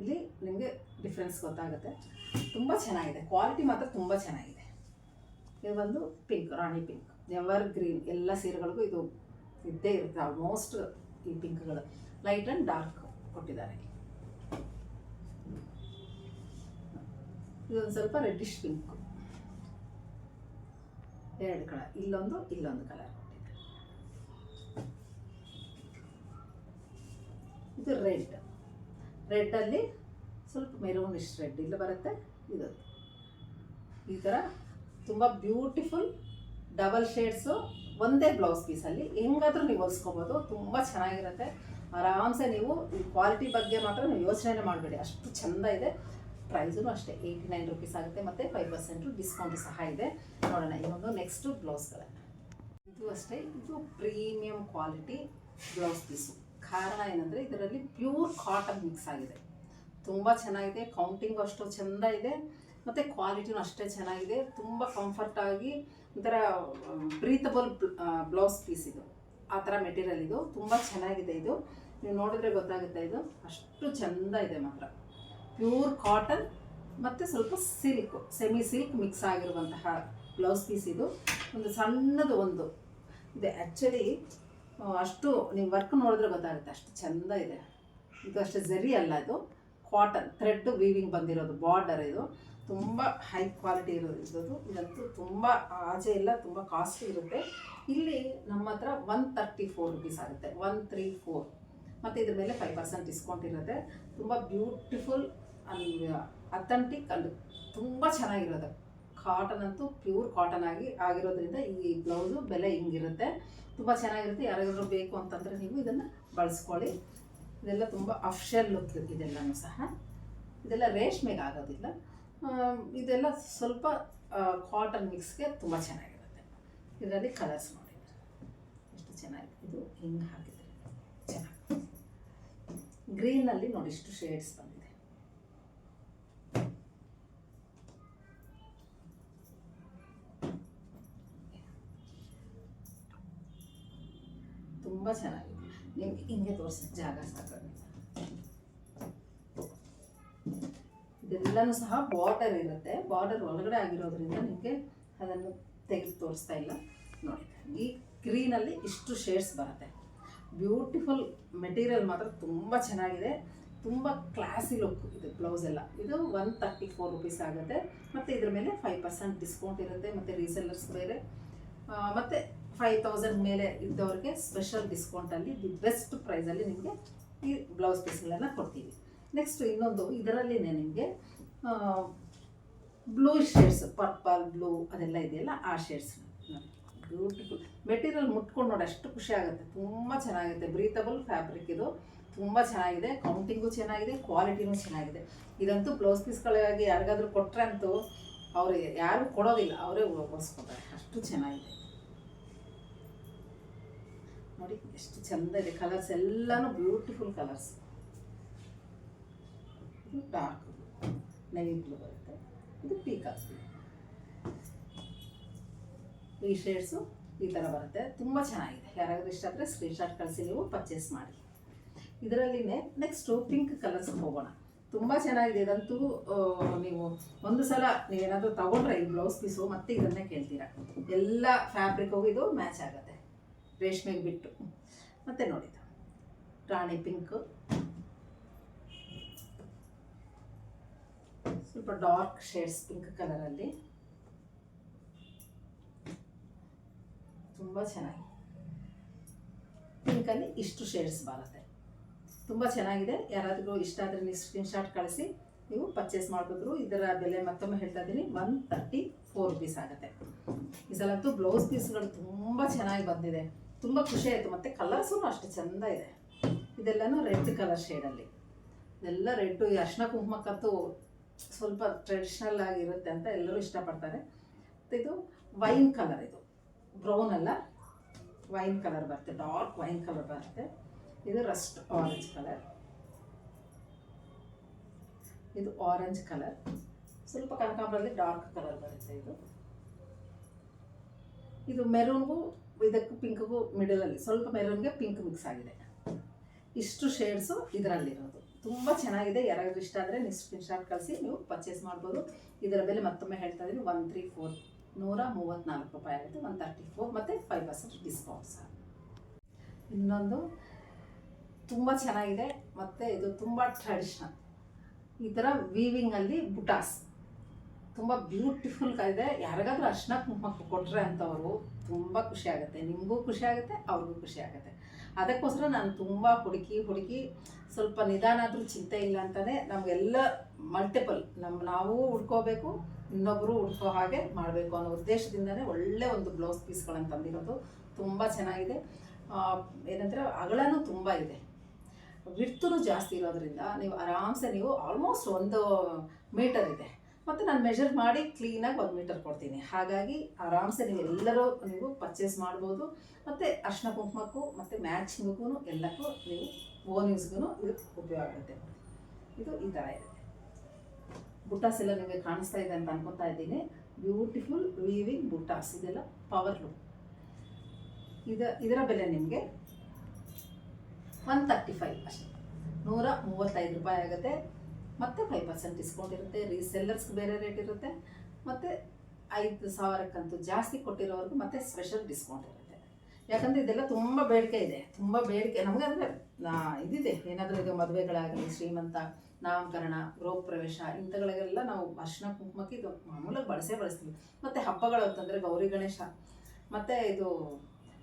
Speaker 1: ಇಲ್ಲಿ ನಿಮಗೆ ಡಿಫ್ರೆನ್ಸ್ ಗೊತ್ತಾಗುತ್ತೆ. ತುಂಬ ಚೆನ್ನಾಗಿದೆ, ಕ್ವಾಲಿಟಿ ಮಾತ್ರ ತುಂಬ ಚೆನ್ನಾಗಿದೆ. ಇದು ಒಂದು ಪಿಂಕ್, ರಾಣಿ ಪಿಂಕ್, ಎವರ್ ಗ್ರೀನ್. ಎಲ್ಲ ಸೀರೆಗಳಿಗೂ ಇದು ಇದ್ದೇ ಇರುತ್ತೆ ಆಲ್ಮೋಸ್ಟ್. ಈ ಪಿಂಕ್ಗಳು ಲೈಟ್ ಆ್ಯಂಡ್ ಡಾರ್ಕ್ ಕೊಟ್ಟಿದ್ದಾರೆ. ಇದೊಂದು ಸ್ವಲ್ಪ ರೆಡ್ಡಿಶ್ ಪಿಂಕ್, ಎರಡು ಕಲರ್, ಇಲ್ಲೊಂದು ಕಲರ್ ಕೊಟ್ಟಿದ್ದಾರೆ. ಇದು ರೆಡ್ಡಲ್ಲಿ ಸ್ವಲ್ಪ ಮೆರೂನಿಶ್ ರೆಡ್ ಇಲ್ಲಿ ಬರುತ್ತೆ. ಇದು ಈ ಥರ ತುಂಬ ಬ್ಯೂಟಿಫುಲ್ ಡಬಲ್ ಶೇಡ್ಸು ಒಂದೇ ಬ್ಲೌಸ್ ಪೀಸಲ್ಲಿ ಹೆಂಗಾದ್ರೂ ನೀವು ಹೊಲಿಸ್ಕೊಬೋದು. ತುಂಬ ಚೆನ್ನಾಗಿರುತ್ತೆ. ಆರಾಮ್ಸೆ ನೀವು ಈ ಕ್ವಾಲಿಟಿ ಬಗ್ಗೆ ಮಾತ್ರ ನೀವು ಯೋಚನೆ ಮಾಡಬೇಡಿ, ಅಷ್ಟು ಚೆಂದ ಇದೆ. ಪ್ರೈಸೂ ಅಷ್ಟೇ 89 ರುಪೀಸ್ ಆಗುತ್ತೆ, ಮತ್ತು 5% ಡಿಸ್ಕೌಂಟ್ ಸಹ ಇದೆ. ನೋಡೋಣ ಇನ್ನೊಂದು ನೆಕ್ಸ್ಟು ಬ್ಲೌಸ್ಗಳು. ಇದು ಅಷ್ಟೇ, ಇದು ಪ್ರೀಮಿಯಂ ಕ್ವಾಲಿಟಿ ಬ್ಲೌಸ್ ಪೀಸು. ಕಾರಣ ಏನಂದರೆ ಇದರಲ್ಲಿ ಪ್ಯೂರ್ ಕಾಟನ್ ಮಿಕ್ಸ್ ಆಗಿದೆ. ತುಂಬ ಚೆನ್ನಾಗಿದೆ, ಕೌಂಟಿಂಗು ಅಷ್ಟು ಚೆಂದ ಇದೆ, ಮತ್ತು ಕ್ವಾಲಿಟಿನೂ ಅಷ್ಟೇ ಚೆನ್ನಾಗಿದೆ. ತುಂಬ ಕಂಫರ್ಟಾಗಿ ಒಂಥರ ಬ್ರೀತಬಲ್ ಬ್ಲೌಸ್ ಪೀಸ್ ಇದು, ಆ ಥರ ಮೆಟೀರಿಯಲ್ ಇದು. ತುಂಬ ಚೆನ್ನಾಗಿದೆ. ಇದು ನೀವು ನೋಡಿದ್ರೆ ಗೊತ್ತಾಗುತ್ತೆ, ಇದು ಅಷ್ಟು ಚೆಂದ ಇದೆ ಮಾತ್ರ. ಪ್ಯೂರ್ ಕಾಟನ್ ಮತ್ತು ಸ್ವಲ್ಪ ಸಿಲ್ಕ್, ಸೆಮಿ ಸಿಲ್ಕ್ ಮಿಕ್ಸ್ ಆಗಿರುವಂತಹ ಬ್ಲೌಸ್ ಪೀಸ್ ಇದು. ಒಂದು ಸಣ್ಣದು ಒಂದು ಇದೆ. ಆ್ಯಕ್ಚುಲಿ ಅಷ್ಟು ನೀವು ವರ್ಕ್ ನೋಡಿದ್ರೆ ಗೊತ್ತಾಗುತ್ತೆ, ಅಷ್ಟು ಚೆಂದ ಇದೆ. ಇದು ಅಷ್ಟೇ ಜರಿ ಅಲ್ಲ, ಇದು ಕಾಟನ್ ಥ್ರೆಡ್ ವೀವಿಂಗ್ ಬಂದಿರೋದು ಬಾರ್ಡರ್. ಇದು ತುಂಬ ಹೈ ಕ್ವಾಲಿಟಿ ಇರೋದು. ಇದಂತೂ ತುಂಬ ಆಚೆ ಎಲ್ಲ ತುಂಬ ಕಾಸ್ಟ್ಲಿ ಇರುತ್ತೆ. ಇಲ್ಲಿ ನಮ್ಮ ಹತ್ರ 134 ರುಪೀಸ್ ಆಗುತ್ತೆ, 134. ಮತ್ತು ಇದ್ರ ಮೇಲೆ 5% ಡಿಸ್ಕೌಂಟ್ ಇರುತ್ತೆ. ತುಂಬ ಬ್ಯೂಟಿಫುಲ್ ಅಥೆಂಟಿಕ್ ಅಂಡ್ ತುಂಬ ಚೆನ್ನಾಗಿರೋದು. ಕಾಟನ್ ಅಂತೂ ಪ್ಯೂರ್ ಕಾಟನ್ ಆಗಿರೋದ್ರಿಂದ ಈ ಬ್ಲೌಸು ಬೆಲೆ ಹಿಂಗಿರುತ್ತೆ. ತುಂಬ ಚೆನ್ನಾಗಿರುತ್ತೆ. ಯಾರಾದರೂ ಬೇಕು ಅಂತಂದರೆ ನೀವು ಇದನ್ನು ಬಳಸ್ಕೊಳ್ಳಿ. ಇದೆಲ್ಲ ತುಂಬ ಅಫಿಷಿಯಲ್ ಲುಕ್ ಇದೆಲ್ಲನೂ ಸಹ. ಇದೆಲ್ಲ ರೇಷ್ಮೆಗೆ ಆಗೋದಿಲ್ಲ, ಇದೆಲ್ಲ ಸ್ವಲ್ಪ ಕಾಟನ್ ಮಿಕ್ಸ್ಗೆ ತುಂಬ ಚೆನ್ನಾಗಿರುತ್ತೆ. ಇದರಲ್ಲಿ ಕಲರ್ಸ್ ನೋಡಿ ಎಷ್ಟು ಚೆನ್ನಾಗಿದೆ. ಇದು ಹಿಂಗೆ ಹಾಕಿದರೆ ಚೆನ್ನಾಗಿ. ಗ್ರೀನಲ್ಲಿ ನೋಡಿ ಇಷ್ಟು ಶೇಡ್ಸ್ ಬಂದಿದೆ. ತುಂಬ ಚೆನ್ನಾಗಿದೆ. ನಿಮ್ಗೆ ಹಿಂಗೆ ತೋರಿಸಿ ಜಾಗ ಸಾಕಾಗುತ್ತೆ. ಇದೆಲ್ಲನೂ ಸಹ ಬಾರ್ಡರ್ ಇರುತ್ತೆ. ಬಾರ್ಡರ್ ಒಳಗಡೆ ಆಗಿರೋದ್ರಿಂದ ನಿಮಗೆ ಅದನ್ನು ತೆಗೆದು ತೋರಿಸ್ತಾ ಇಲ್ಲ. ನೋಡಿ, ಈ ಗ್ರೀನಲ್ಲಿ ಇಷ್ಟು ಶೇಡ್ಸ್ ಬರುತ್ತೆ. ಬ್ಯೂಟಿಫುಲ್ ಮೆಟೀರಿಯಲ್ ಮಾತ್ರ ತುಂಬ ಚೆನ್ನಾಗಿದೆ. ತುಂಬ ಕ್ಲಾಸಿ ಲುಕ್ ಇದು ಬ್ಲೌಸ್ ಎಲ್ಲ. ಇದು 134 ರುಪೀಸ್ ಆಗುತ್ತೆ. ಮತ್ತು ಇದ್ರ ಮೇಲೆ 5% ಡಿಸ್ಕೌಂಟ್ ಇರುತ್ತೆ. ಮತ್ತು ರೀಸೆಲ್ಲರ್ಸ್ ಬೇರೆ, ಮತ್ತು 5000 ಮೇಲೆ ಇದ್ದವ್ರಿಗೆ ಸ್ಪೆಷಲ್ ಡಿಸ್ಕೌಂಟಲ್ಲಿ ದಿ ಬೆಸ್ಟ್ ಪ್ರೈಸಲ್ಲಿ ನಿಮಗೆ ಈ ಬ್ಲೌಸ್ ಪೀಸ್ಗಳನ್ನು ಕೊಡ್ತೀವಿ. ನೆಕ್ಸ್ಟು ಇನ್ನೊಂದು ಇದರಲ್ಲಿನೇ ನಿಮಗೆ ಬ್ಲೂ ಶೇಡ್ಸ್, ಪರ್ಪಲ್ ಬ್ಲೂ ಅದೆಲ್ಲ ಇದೆಯಲ್ಲ, ಆ ಶೇಡ್ಸ್ ಬ್ಯೂಟಿಫುಲ್. ಮೆಟೀರಿಯಲ್ ಮುಟ್ಕೊಂಡು ನೋಡಿ ಅಷ್ಟು ಖುಷಿ ಆಗುತ್ತೆ. ತುಂಬ ಚೆನ್ನಾಗಿದೆ. ಬ್ರೀತಬಲ್ ಫ್ಯಾಬ್ರಿಕ್ ಇದು. ತುಂಬ ಚೆನ್ನಾಗಿದೆ. ಕೌಂಟಿಂಗು ಚೆನ್ನಾಗಿದೆ, ಕ್ವಾಲಿಟಿನೂ ಚೆನ್ನಾಗಿದೆ. ಇದಂತೂ ಬ್ಲೌಸ್ ಪೀಸ್ಗಳಿಗಾಗಿ ಯಾರಿಗಾದ್ರೂ ಕೊಟ್ಟರೆ ಅಂತೂ ಅವರು ಯಾರು ಕೊಡೋದಿಲ್ಲ, ಅವರೇ ಹೊಲಿಸ್ಕೊತಾರೆ, ಅಷ್ಟು ಚೆನ್ನಾಗಿದೆ. ನೋಡಿ ಎಷ್ಟು ಚೆಂದ ಇದೆ. ಕಲರ್ಸ್ ಎಲ್ಲನೂ ಬ್ಯೂಟಿಫುಲ್ ಕಲರ್ಸ್. ಇದು ಡಾರ್ಕ್ ನೆವಿ ಬ್ಲೂ ಬರುತ್ತೆ, ಇದು ಪೀಕಾಕ್ ಬ್ಲೂ. ಈ ಶೇಡ್ಸು ಈ ಥರ ಬರುತ್ತೆ. ತುಂಬ ಚೆನ್ನಾಗಿದೆ. ಯಾರಾದರೂ ಇಷ್ಟ ಆದರೆ ಸ್ಕ್ರೀನ್ಶಾಟ್ ಕಳಿಸಿ ನೀವು ಪರ್ಚೇಸ್ ಮಾಡಿ. ಇದರಲ್ಲಿನೇ ನೆಕ್ಸ್ಟು ಪಿಂಕ್ ಕಲರ್ಸ್ ಹೋಗೋಣ. ತುಂಬ ಚೆನ್ನಾಗಿದೆ. ಇದಂತೂ ನೀವು ಒಂದು ಸಲ ನೀವೇನಾದರೂ ತೊಗೊಂಡ್ರೆ ಈ ಬ್ಲೌಸ್ ಪೀಸು ಮತ್ತೆ ಇದನ್ನೇ ಕೇಳ್ತೀರಾ. ಎಲ್ಲ ಫ್ಯಾಬ್ರಿಕ್ಗೂ ಇದು ಮ್ಯಾಚ್ ಆಗುತ್ತೆ, ರೇಷ್ಮೆಗೆ ಬಿಟ್ಟು. ಮತ್ತು ನೋಡಿ ರಾಣಿ ಪಿಂಕು, ಸ್ವಲ್ಪ ಡಾರ್ಕ್ ಶೇಡ್ಸ್ ಪಿಂಕ್ ಕಲರಲ್ಲಿ ತುಂಬ ಚೆನ್ನಾಗಿ. ಪಿಂಕಲ್ಲಿ ಇಷ್ಟು ಶೇಡ್ಸ್ ಬರುತ್ತೆ. ತುಂಬ ಚೆನ್ನಾಗಿದೆ. ಯಾರಾದರೂ ಇಷ್ಟ ಆದರೆ ನೀವು ಸ್ಕ್ರೀನ್ಶಾಟ್ ಕಳಿಸಿ ನೀವು ಪರ್ಚೇಸ್ ಮಾಡಿದ್ರು. ಇದರ ಬೆಲೆ ಮತ್ತೊಮ್ಮೆ ಹೇಳ್ತಾ ಇದ್ದೀನಿ, 134 ರುಪೀಸ್ ಆಗುತ್ತೆ. ಈ ಸಲಂತೂ ಬ್ಲೌಸ್ ಪೀಸ್ಗಳು ತುಂಬ ಚೆನ್ನಾಗಿ ಬಂದಿದೆ. ತುಂಬ ಖುಷಿ ಆಯಿತು. ಮತ್ತು ಕಲರ್ಸೂ ಅಷ್ಟು ಚೆಂದ ಇದೆ. ಇದೆಲ್ಲನೂ ರೆಡ್ ಕಲರ್ ಶೇಡಲ್ಲಿ. ಇದೆಲ್ಲ ರೆಡ್ಡು. ಈ ಅರ್ಶಿನ ಕುಂಕುಮಕ್ಕಂತೂ ಸ್ವಲ್ಪ ಟ್ರೆಡಿಷ್ನಲ್ ಆಗಿರುತ್ತೆ ಅಂತ ಎಲ್ಲರೂ ಇಷ್ಟಪಡ್ತಾರೆ. ಮತ್ತು ಇದು ವೈನ್ ಕಲರ್, ಇದು ಬ್ರೌನ್ ಅಲ್ಲ, ವೈನ್ ಕಲರ್ ಬರುತ್ತೆ, ಡಾರ್ಕ್ ವೈನ್ ಕಲರ್ ಬರುತ್ತೆ. ಇದು ರಸ್ಟ್ ಆರೆಂಜ್ ಕಲರ್, ಇದು ಆರೆಂಜ್ ಕಲರ್, ಸ್ವಲ್ಪ ಕನಕಾಂಬರಲ್ಲಿ ಡಾರ್ಕ್ ಕಲರ್ ಬರುತ್ತೆ. ಇದು ಮೆರೂನ್ಗೂ ಇದಕ್ಕೂ ಪಿಂಕ್ಗೂ ಮಿಡಲಲ್ಲಿ ಸ್ವಲ್ಪ ಮೆರೂನ್ಗೆ ಪಿಂಕ್ ಮಿಕ್ಸ್ ಆಗಿದೆ. ಇಷ್ಟು ಶೇಡ್ಸು ಇದರಲ್ಲಿರೋದು ತುಂಬ ಚೆನ್ನಾಗಿದೆ. ಯಾರಾದರೂ ಇಷ್ಟ ಆದರೆ ನೀವು ಸ್ಕ್ರೀನ್ಶಾಟ್ ಕಳಿಸಿ ನೀವು ಪರ್ಚೇಸ್ ಮಾಡ್ಬೋದು. ಇದರ ಬೆಲೆ ಮತ್ತೊಮ್ಮೆ ಹೇಳ್ತಾ ಇದ್ದೀನಿ, 134 134 ಆಗುತ್ತೆ. 134 ಮತ್ತು 5% ಡಿಸ್ಕೌಂಟ್ ಸಹ. ಇನ್ನೊಂದು ತುಂಬ ಚೆನ್ನಾಗಿದೆ ಮತ್ತು ಇದು ತುಂಬ ಟ್ರೆಡಿಷ್ನಲ್. ಈ ಥರ ವೀವಿಂಗಲ್ಲಿ ಬುಟಾಸ್ ತುಂಬ ಬ್ಯೂಟಿಫುಲ್ ಇದೆ. ಯಾರಿಗಾದ್ರೂ ಅರ್ಶಿನ ಕುಂಕುಮ ಕೊಟ್ಟರೆ ಅಂಥವರು ತುಂಬ ಖುಷಿ ಆಗುತ್ತೆ, ನಿಮಗೂ ಖುಷಿ ಆಗುತ್ತೆ, ಅವ್ರಿಗೂ ಖುಷಿ ಆಗುತ್ತೆ. ಅದಕ್ಕೋಸ್ಕರ ನಾನು ತುಂಬ ಹುಡುಕಿ ಸ್ವಲ್ಪ ನಿಧಾನ ಆದರೂ ಚಿಂತೆ ಇಲ್ಲ ಅಂತಲೇ ನಮಗೆಲ್ಲ ಮಲ್ಟಿಪಲ್ ನಾವು ಹುಡ್ಕೋಬೇಕು, ಇನ್ನೊಬ್ಬರು ಹುಡ್ಕೋ ಹಾಗೆ ಮಾಡಬೇಕು ಅನ್ನೋ ಉದ್ದೇಶದಿಂದನೇ ಒಳ್ಳೆ ಒಂದು ಬ್ಲೌಸ್ ಪೀಸ್ಗಳನ್ನು ತಂದಿರೋದು. ತುಂಬ ಚೆನ್ನಾಗಿದೆ. ಏನಂದರೆ ಅಗಳನೂ ತುಂಬ ಇದೆ, ವಿಡ್ತೂ ಜಾಸ್ತಿ ಇರೋದ್ರಿಂದ ನೀವು ಆರಾಮ್ಸೆ ನೀವು ಆಲ್ಮೋಸ್ಟ್ 1 ಮೀಟರ್ ಇದೆ. ಮತ್ತು ನಾನು ಮೆಷರ್ ಮಾಡಿ ಕ್ಲೀನಾಗಿ 1 ಮೀಟರ್ ಕೊಡ್ತೀನಿ. ಹಾಗಾಗಿ ಆರಾಮ್ಸೆ ನೀವು ಪರ್ಚೇಸ್ ಮಾಡ್ಬೋದು. ಮತ್ತು ಅರ್ಶಿನ ಕುಂಕುಮಕ್ಕೂ ಮತ್ತು ಮ್ಯಾಚಿಂಗ್ಗೂ ಎಲ್ಲಕ್ಕೂ ನೀವು ಓನ್ ಯೂಸ್ಗೂ ಇದು ಉಪಯೋಗ ಆಗುತ್ತೆ. ಇದು ಈ ಥರ ಇದೆ. ಬುಟ್ಟಾಸ್ ಎಲ್ಲ ನಿಮಗೆ ಕಾಣಿಸ್ತಾ ಇದೆ ಅಂತ ಅನ್ಕೊತಾ ಇದ್ದೀನಿ. ಬ್ಯೂಟಿಫುಲ್ ವೀವಿಂಗ್ ಬುಟ್ಟಾಸ್, ಇದೆಲ್ಲ ಪವರ್ ಲುಕ್. ಇದರ ಬೆಲೆ ನಿಮಗೆ 135 ಅಷ್ಟೇ, 135 ರೂಪಾಯಿ ಆಗುತ್ತೆ. ಮತ್ತು 5% ಡಿಸ್ಕೌಂಟ್ ಇರುತ್ತೆ. ರೀಸೆಲ್ಲರ್ಸ್ಗೆ ಬೇರೆ ರೇಟ್ ಇರುತ್ತೆ. ಮತ್ತು 5,000ಕ್ಕಂತೂ ಜಾಸ್ತಿ ಕೊಟ್ಟಿರೋರ್ಗೂ ಮತ್ತು ಸ್ಪೆಷಲ್ ಡಿಸ್ಕೌಂಟ್ ಇರುತ್ತೆ. ಯಾಕಂದರೆ ಇದೆಲ್ಲ ತುಂಬ ಬೇಡಿಕೆ ಇದೆ, ತುಂಬ ಬೇಡಿಕೆ ನಮಗೆ. ಅಂದರೆ ಇದಿದೆ, ಏನಾದರೂ ಇದು ಮದುವೆಗಳಾಗಲಿ, ಶ್ರೀಮಂತ, ನಾಮಕರಣ, ಗೃಹ ಪ್ರವೇಶ ಇಂಥಗಳಿಗೆಲ್ಲ ನಾವು ಅರ್ಶಿನ ಕುಂಕುಮಕ್ಕೆ ಇದು ಮಾಮೂಲಾಗಿ ಬಳಸ್ತೀವಿ. ಮತ್ತು ಹಬ್ಬಗಳು ಅಂತಂದರೆ ಗೌರಿ ಗಣೇಶ ಮತ್ತು ಇದು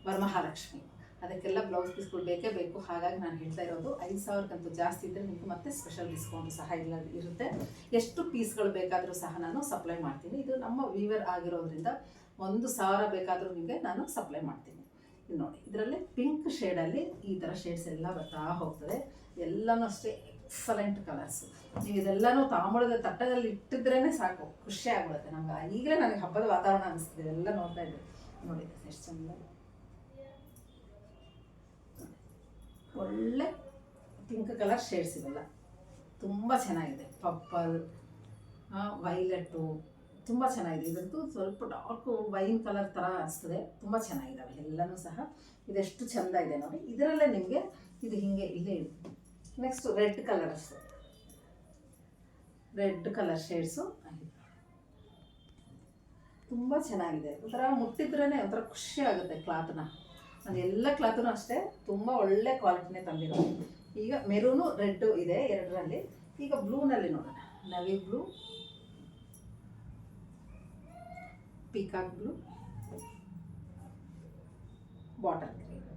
Speaker 1: ವರಮಹಾಲಕ್ಷ್ಮಿ, ಅದಕ್ಕೆಲ್ಲ ಬ್ಲೌಸ್ ಪೀಸ್ಗಳು ಬೇಕೇ ಬೇಕು. ಹಾಗಾಗಿ ನಾನು ಹೇಳ್ತಾ ಇರೋದು 5,000ಕ್ಕಂತೂ ಜಾಸ್ತಿ ಇದ್ದರೆ ನಿಮಗೆ ಮತ್ತೆ ಸ್ಪೆಷಲ್ ಡಿಸ್ಕೌಂಟ್ ಸಹ ಇರುತ್ತೆ. ಎಷ್ಟು ಪೀಸ್ಗಳು ಬೇಕಾದರೂ ಸಹ ನಾನು ಸಪ್ಲೈ ಮಾಡ್ತೀನಿ. ಇದು ನಮ್ಮ ವೀವರ್ ಆಗಿರೋದ್ರಿಂದ 1,000 ಬೇಕಾದರೂ ನಿಮಗೆ ನಾನು ಸಪ್ಲೈ ಮಾಡ್ತೀನಿ. ಇದು ನೋಡಿ, ಇದರಲ್ಲಿ ಪಿಂಕ್ ಶೇಡಲ್ಲಿ ಈ ಥರ ಶೇಡ್ಸ್ ಎಲ್ಲ ಬರ್ತಾ ಹೋಗ್ತದೆ. ಎಲ್ಲನೂ ಅಷ್ಟೇ ಎಕ್ಸಲೆಂಟ್ ಕಲರ್ಸು. ನೀವು ಇದೆಲ್ಲನೂ ತಾಂಬೂಲದ ತಟ್ಟದಲ್ಲಿ ಇಟ್ಟಿದ್ರೇ ಸಾಕು, ಖುಷಿ ಆಗ್ಬಿಡುತ್ತೆ ನಮ್ಗೆ. ಈಗಲೇ ನನಗೆ ಹಬ್ಬದ ವಾತಾವರಣ ಅನಿಸ್ತಿದೆ ಎಲ್ಲ ನೋಡ್ತಾ ಇದ್ದೆ. ನೋಡಿ ಎಷ್ಟು ಚಂದ, ಒಳ್ಳೆ ಪಿಂಕ್ ಕಲರ್ ಶೇಡ್ಸ್ ಇವೆಲ್ಲ ತುಂಬ ಚೆನ್ನಾಗಿದೆ. ಪರ್ಪಲ್, ವೈಲೆಟ್ಟು ತುಂಬ ಚೆನ್ನಾಗಿದೆ. ಇದಂತೂ ಸ್ವಲ್ಪ ಡಾರ್ಕ್ ವೈನ್ ಕಲರ್ ಥರ ಅನಿಸ್ತದೆ. ತುಂಬ ಚೆನ್ನಾಗಿದ್ದಾವೆ ಎಲ್ಲನೂ ಸಹ. ಇದೆಷ್ಟು ಚೆಂದ ಇದೆ ನೋಡಿ. ಇದರಲ್ಲೇ ನಿಮಗೆ ಇದು ಹೀಗೆ ಇಲ್ಲೇ ಇದೆ. ನೆಕ್ಸ್ಟ್ ರೆಡ್ ಕಲರ್ ಶೇಡ್ಸು ತುಂಬ ಚೆನ್ನಾಗಿದೆ. ಒಂಥರ ಮುಟ್ಟಿದ್ರೇ ಒಂಥರ ಖುಷಿ ಆಗುತ್ತೆ ಕ್ಲಾತ್ನ. ನಾನು ಎಲ್ಲ ಕ್ಲಾತೂ ಅಷ್ಟೇ ತುಂಬ ಒಳ್ಳೆ ಕ್ವಾಲಿಟಿನೇ ತಂದಿರೋದು. ಈಗ ಮೆರೂನು ರೆಡ್ಡು ಇದೆ ಎರಡರಲ್ಲಿ. ಈಗ ಬ್ಲೂನಲ್ಲಿ ನೋಡೋಣ. Navy blue, peacock blue, bottle green,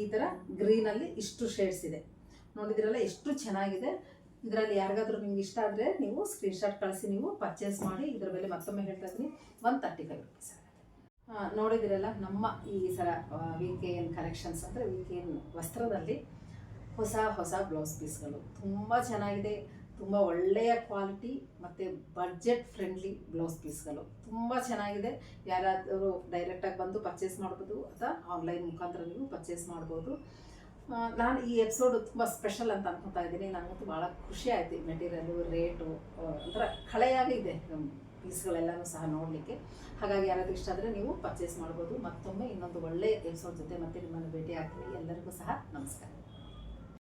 Speaker 1: ಈ ಥರ ಗ್ರೀನಲ್ಲಿ ಇಷ್ಟು ಶೇಡ್ಸ್ ಇದೆ. ನೋಡಿದ್ರಲ್ಲ ಎಷ್ಟು ಚೆನ್ನಾಗಿದೆ. ಇದರಲ್ಲಿ ಯಾರಿಗಾದ್ರೂ ನಿಮ್ಗೆ ಇಷ್ಟ ಆದರೆ ನೀವು ಸ್ಕ್ರೀನ್ಶಾಟ್ ಕಳಿಸಿ ನೀವು ಪರ್ಚೇಸ್ ಮಾಡಿ. ಇದರ ಬೆಲೆ ಮತ್ತೊಮ್ಮೆ ಹೇಳ್ತಾ ಇದ್ದೀನಿ, 135 ರುಪೀಸ್. ನೋಡಿದಿರಲ್ಲ ನಮ್ಮ ಈ ಸಲ VKN ಕಲೆಕ್ಷನ್ಸ್ ಅಂದರೆ VKN ವಸ್ತ್ರದಲ್ಲಿ ಹೊಸ ಬ್ಲೌಸ್ ಪೀಸ್ಗಳು ತುಂಬ ಚೆನ್ನಾಗಿದೆ. ತುಂಬ ಒಳ್ಳೆಯ ಕ್ವಾಲಿಟಿ ಮತ್ತು ಬಡ್ಜೆಟ್ ಫ್ರೆಂಡ್ಲಿ ಬ್ಲೌಸ್ ಪೀಸ್ಗಳು ತುಂಬ ಚೆನ್ನಾಗಿದೆ. ಯಾರಾದರೂ ಡೈರೆಕ್ಟಾಗಿ ಬಂದು ಪರ್ಚೇಸ್ ಮಾಡ್ಬೋದು ಅಥವಾ ಆನ್ಲೈನ್ ಮುಖಾಂತರ ನೀವು ಪರ್ಚೇಸ್ ಮಾಡ್ಬೋದು. ನಾನು ಈ ಎಪಿಸೋಡು ತುಂಬ ಸ್ಪೆಷಲ್ ಅಂತ ಅನ್ಕೊತಾ ಇದ್ದೀನಿ. ನನಗಂತೂ ಭಾಳ ಖುಷಿ ಆಯಿತು. ಮೆಟೀರಿಯಲು, ರೇಟು ಒಂಥರ ಹಳೆಯಾಗಿದೆ ಪೀಸ್ಗಳೆಲ್ಲನೂ ಸಹ ನೋಡಲಿಕ್ಕೆ. ಹಾಗಾಗಿ ಯಾರಾದರೂ ಇಷ್ಟ ಆದರೆ ನೀವು ಪರ್ಚೇಸ್ ಮಾಡ್ಬೋದು. ಮತ್ತೊಮ್ಮೆ ಇನ್ನೊಂದು ಒಳ್ಳೆಯ ಎಪಿಸೋಡ್ ಜೊತೆ ಮತ್ತೆ ನಿಮ್ಮನ್ನು ಭೇಟಿ ಆಗ್ತೀನಿ. ಎಲ್ಲರಿಗೂ ಸಹ ನಮಸ್ಕಾರ.